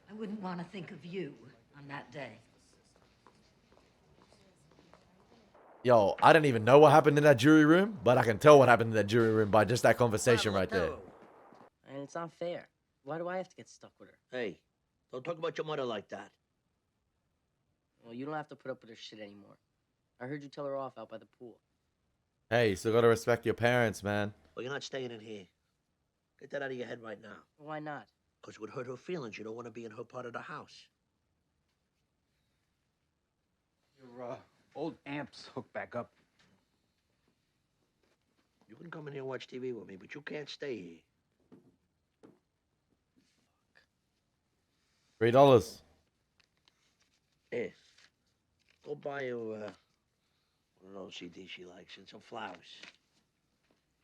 I wouldn't want to think of you on that day.
Yo, I didn't even know what happened in that jury room, but I can tell what happened in that jury room by just that conversation right there.
And it's not fair. Why do I have to get stuck with her?
Hey, don't talk about your mother like that.
Well, you don't have to put up with her shit anymore. I heard you tell her off out by the pool.
Hey, you still gotta respect your parents, man.
Well, you're not staying in here. Get that out of your head right now.
Why not?
Because it would hurt her feelings. You don't want to be in her part of the house.
Your old amp's hooked back up.
You can come in here and watch TV with me, but you can't stay here.
$3.
Here. Go buy her one of those CDs she likes and some flowers.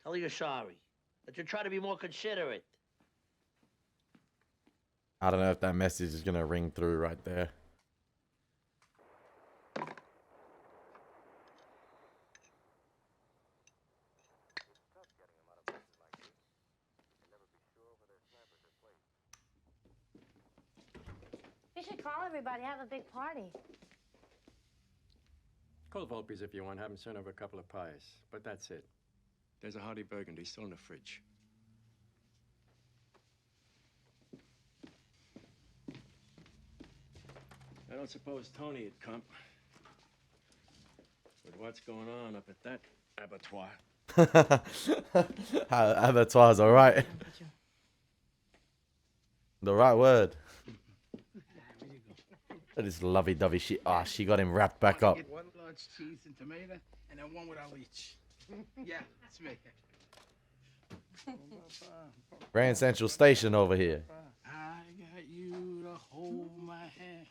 Tell her you're sorry. That you try to be more considerate.
I don't know if that message is gonna ring through right there.
You should call everybody, have a big party.
Call Volpe's if you want. Have him send over a couple of pies. But that's it. There's a hearty burgundy still in the fridge. I don't suppose Tony would come. With what's going on up at that abattoir.
Abattoir's alright. The right word. That is lovey-dovey shit. Ah, she got him wrapped back up.
Get 1 large cheese and tomato, and then 1 without each. Yeah, that's me.
Grand Central Station over here.
I got you to hold my hand.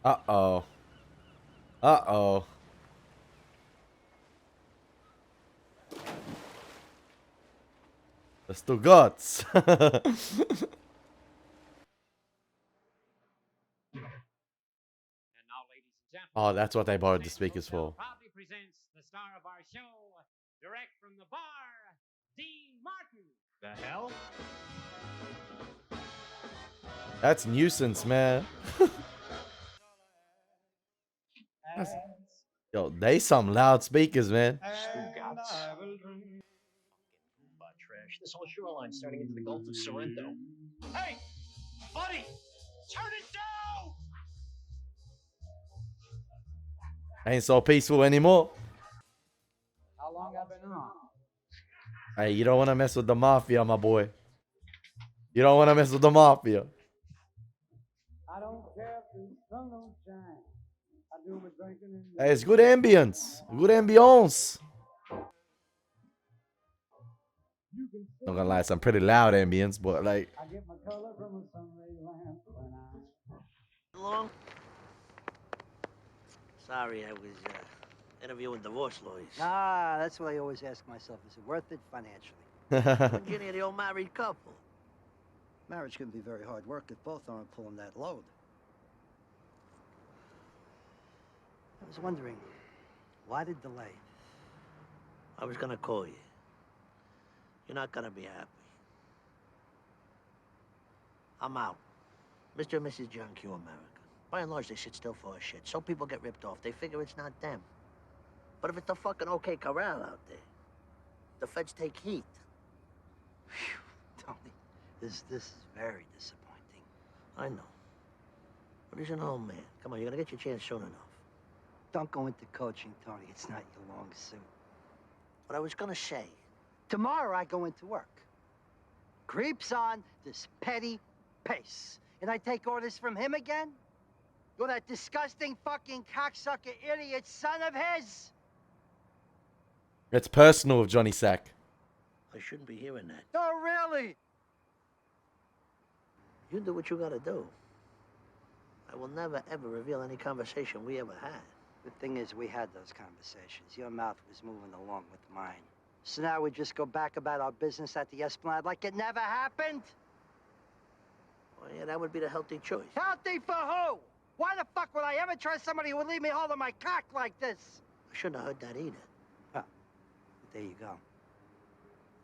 Uh-oh. Uh-oh. The Stugatz. Oh, that's what they borrowed the speakers for.
Proudly presents the star of our show, direct from the bar, Dean Martin. The hell?
That's nuisance, man. Yo, they some loudspeakers, man.
Trash. This whole shoreline's turning into the Gulf of Sorrento. Hey, buddy, turn it down!
Ain't so peaceful anymore.
How long have I been on?
Hey, you don't want to mess with the mafia, my boy. You don't want to mess with the mafia.
I don't care if the sun don't shine. I do my drinking and...
Hey, it's good ambience. Good ambience. Not gonna lie, some pretty loud ambience, but like...
I get my color from a sunray lamp when
Long? Sorry, I was interviewing divorce lawyers.
Ah, that's what I always ask myself. Is it worth it financially?
Virginia, the old married couple.
Marriage can be very hard work if both aren't pulling that load. was wondering, why the delay?
I was gonna call you. You're not gonna be happy. I'm out. Mr. and Mrs. John Q America. By and large, they sit still for a shit. So people get ripped off. They figure it's not them. But if it's the fucking OK Corral out there, the feds take heat.
Tony, this is very disappointing.
I know. But he's an old man. Come on, you're gonna get your chance soon enough.
Don't go into coaching, Tony. It's not your long suit.
But I was gonna say,
tomorrow I go into work. Creeps on this petty pace. And I take orders from him again? You're that disgusting fucking cocksucker idiot son of his!
It's personal with Johnny Sack.
I shouldn't be hearing that.
No, really!
You do what you gotta do. I will never, ever reveal any conversation we ever had.
The thing is, we had those conversations. Your mouth was moving along with mine. So now we just go back about our business at the Esplanade like it never happened?
Well, yeah, that would be the healthy choice.
Healthy for who? Why the fuck would I ever trust somebody who would leave me holding my cock like this?
I shouldn't have heard that either.
Huh. There you go.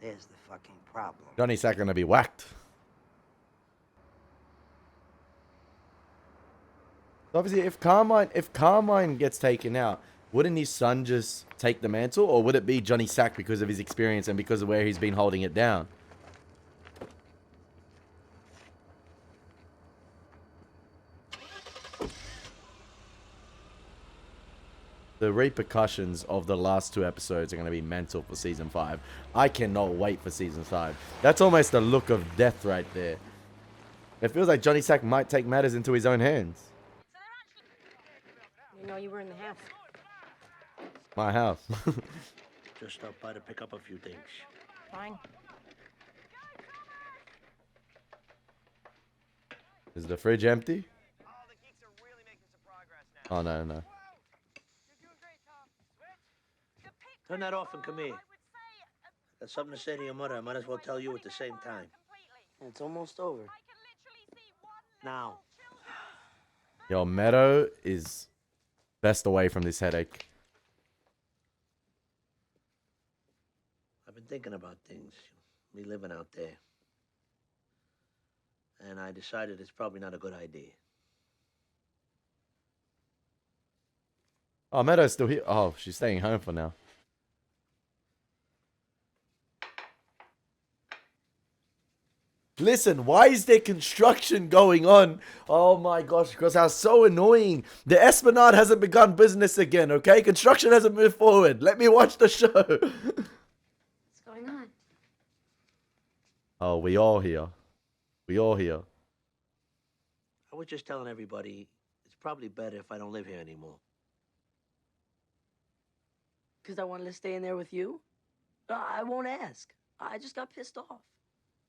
There's the fucking problem.
Johnny Sack gonna be whacked. Obviously, if Carmine gets taken out, wouldn't his son just take the mantle, or would it be Johnny Sack because of his experience and because of where he's been holding it down? The repercussions of the last 2 episodes are going to be mental for season 5. I cannot wait for season 5. That's almost the look of death right there. It feels like Johnny Sack might take matters into his own hands.
You know you were in the house.
My house.
Just stopped by to pick up a few things.
Fine.
Is the fridge empty? Oh, no, no.
Turn that off and come here. Got something to say to your mother. I might as well tell you at the same time.
It's almost over.
Now.
Yo, Meadow is best away from this headache.
I've been thinking about things. Me living out there. And I decided it's probably not a good idea.
Oh, Meadow's still here. Oh, she's staying home for now. Listen, why is there construction going on? Oh my gosh, because that's so annoying. The Esplanade hasn't begun business again, okay? Construction hasn't moved forward. Let me watch the show.
What's going on?
Oh, we all here. We all here.
I was just telling everybody it's probably better if I don't live here anymore.
Because I wanted to stay in there with you? I won't ask. I just got pissed off.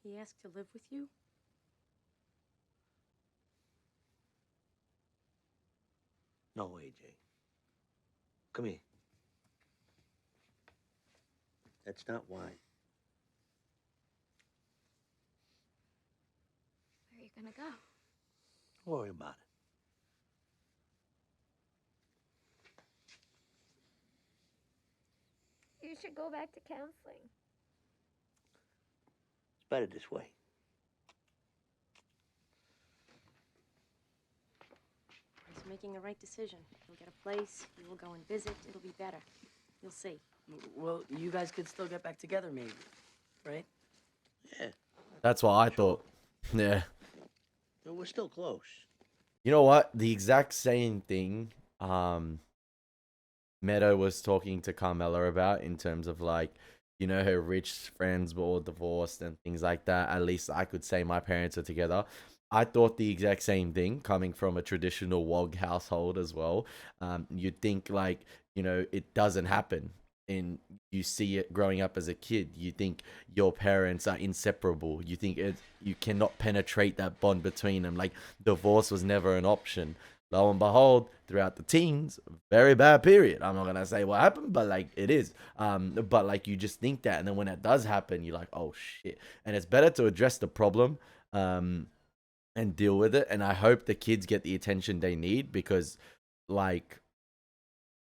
He asked to live with you?
No way, Jay. Come here. That's not why.
Where are you gonna go?
Don't worry about it.
You should go back to counseling.
It's better this way.
He's making the right decision. He'll get a place, you will go and visit, it'll be better. You'll see.
Well, you guys could still get back together, maybe. Right?
Yeah.
That's what I thought. Yeah.
But we're still close.
You know what? The exact same thing Meadow was talking to Carmela about in terms of like, you know, her rich friends were all divorced and things like that. At least I could say my parents are together. I thought the exact same thing coming from a traditional WOG household as well. You'd think like, you know, it doesn't happen. And you see it growing up as a kid. You think your parents are inseparable. You think you cannot penetrate that bond between them. Like divorce was never an option. Lo and behold, throughout the teens, very bad period. I'm not gonna say what happened, but like it is. But like you just think that, and then when it does happen, you're like, oh shit. And it's better to address the problem, and deal with it. And I hope the kids get the attention they need because, like,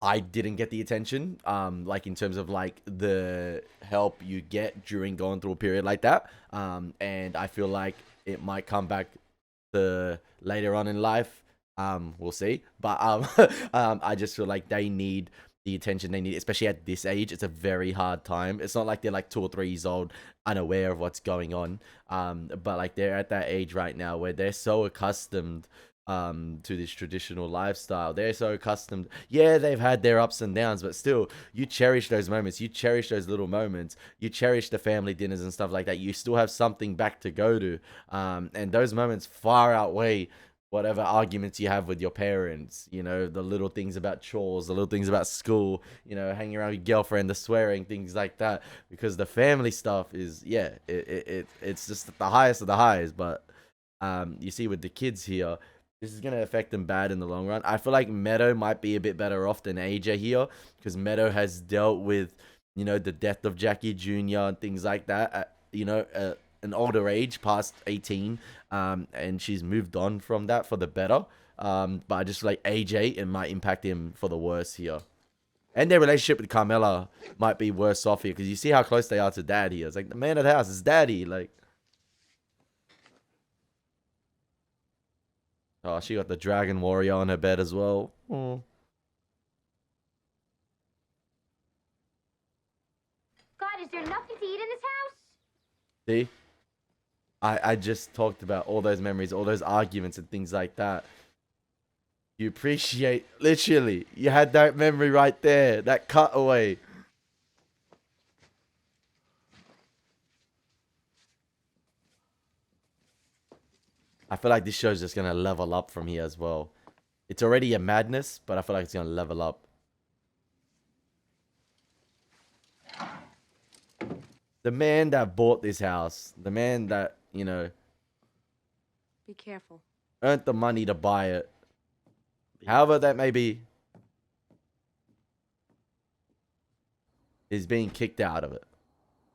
I didn't get the attention, like in terms of like the help you get during going through a period like that. And I feel like it might come back to later on in life. We'll see. But I just feel like they need the attention they need, especially at this age. It's a very hard time. It's not like they're like 2 or 3 years old, unaware of what's going on. But like they're at that age right now where they're so accustomed to this traditional lifestyle. They're so accustomed. Yeah, they've had their ups and downs, but still, you cherish those moments. You cherish those little moments. You cherish the family dinners and stuff like that. You still have something back to go to. And those moments far outweigh whatever arguments you have with your parents, you know, the little things about chores, the little things about school, you know, hanging around with your girlfriend, the swearing, things like that. Because the family stuff is, yeah, it's just the highest of the highs. But you see with the kids here, this is going to affect them bad in the long run. I feel like Meadow might be a bit better off than AJ here, because Meadow has dealt with, you know, the death of Jackie Jr. and things like that at, you know, an older age, past 18, and she's moved on from that for the better. But I just feel like AJ, it might impact him for the worse here. And their relationship with Carmela might be worse off here, because you see how close they are to Dad here. It's like, the man of the house is Daddy, like... Oh, she got the Dragon Warrior on her bed as well. Oh.
God, is there nothing to eat in this house?
See? I just talked about all those memories, all those arguments and things like that. You appreciate, literally, you had that memory right there, that cutaway. I feel like this show's just going to level up from here as well. It's already a madness, but I feel like it's going to level up. The man that bought this house, the man that, you know...
Be careful.
Earned the money to buy it. However that may be, is being kicked out of it.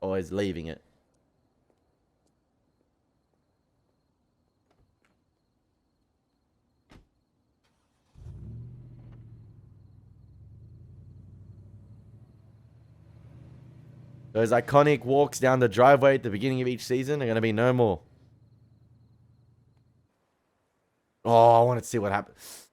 Or is leaving it. Those iconic walks down the driveway at the beginning of each season are going to be no more. Oh, I want to see what happens.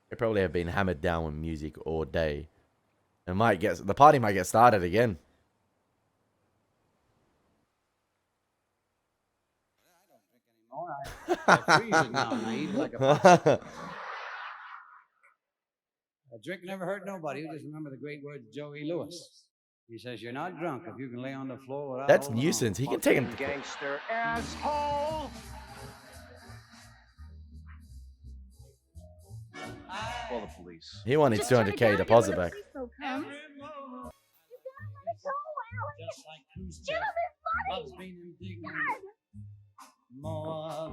They probably have been hammered down with music all day. The party might get started again.
Drink never hurt nobody. You just remember the great words of Joey Lewis. He says, "You're not drunk if you can lay on the floor without."
That's nuisance. He can take him.
Gangster asshole.
Call the police.
He wanted 200K deposit back.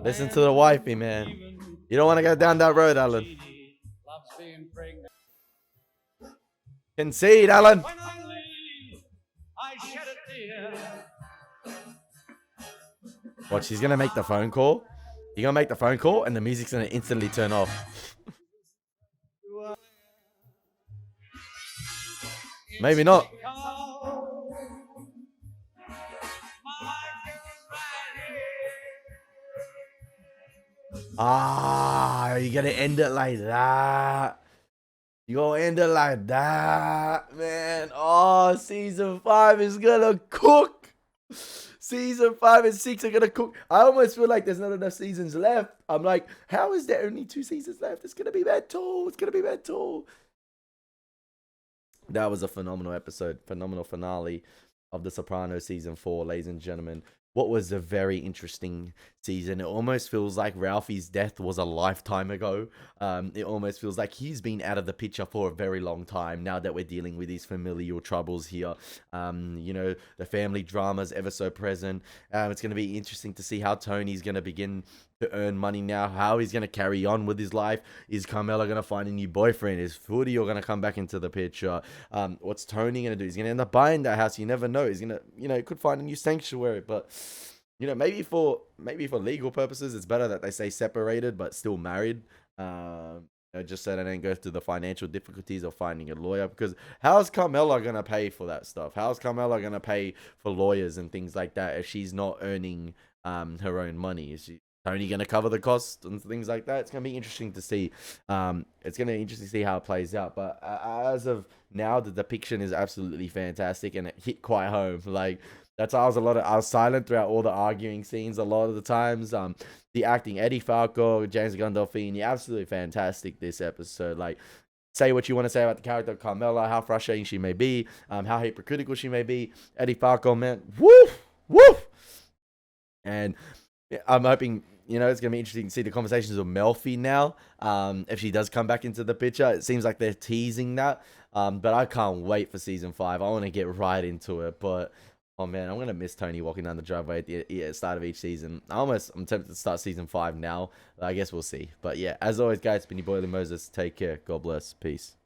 Listen to the wifey, man. You don't want to go down that road, Alan. Concede, Alan. What, she's going to make the phone call? You're going to make the phone call and the music's going to instantly turn off. Maybe not. Ah, you gotta end it like that. You gonna end it like that, man. Oh, season 5 is gonna cook. Season 5 and 6 are gonna cook. I almost feel like there's not enough seasons left. I'm like, how is there only 2 seasons left? It's gonna be mental. It's gonna be mental. That was a phenomenal episode. Phenomenal finale of The Sopranos season 4, ladies and gentlemen. What was a very interesting season. It almost feels like Ralphie's death was a lifetime ago. It almost feels like he's been out of the picture for a very long time now that we're dealing with these familial troubles here. You know, the family drama's ever so present. It's going to be interesting to see how Tony's going to begin to earn money now, how he's going to carry on with his life. Is Carmella going to find a new boyfriend? Is Footy going to come back into the picture? What's Tony going to do? He's going to end up buying that house. You never know. He's going to, he could find a new sanctuary, but maybe for legal purposes, it's better that they stay separated but still married. Just so they don't go through the financial difficulties of finding a lawyer. Because how's Carmella gonna pay for that stuff? How's Carmella gonna pay for lawyers and things like that if she's not earning her own money? Is she only gonna cover the cost and things like that? It's gonna be interesting to see. It's gonna be interesting to see how it plays out. But as of now, the depiction is absolutely fantastic and it hit quite home. Like, that's why I was silent throughout all the arguing scenes a lot of the times. The acting, Eddie Falco, James Gandolfini, absolutely fantastic this episode. Like, say what you want to say about the character of Carmella, how frustrating she may be, how hypocritical she may be. Eddie Falco, man, woof, woof. And I'm hoping, it's going to be interesting to see the conversations with Melfi now. If she does come back into the picture, it seems like they're teasing that. But I can't wait for season 5. I want to get right into it. But oh man, I'm gonna miss Tony walking down the driveway at the start of each season. I'm tempted to start season 5 now. I guess we'll see. But yeah, as always, guys, it's been your boy Elie Moses. Take care. God bless. Peace.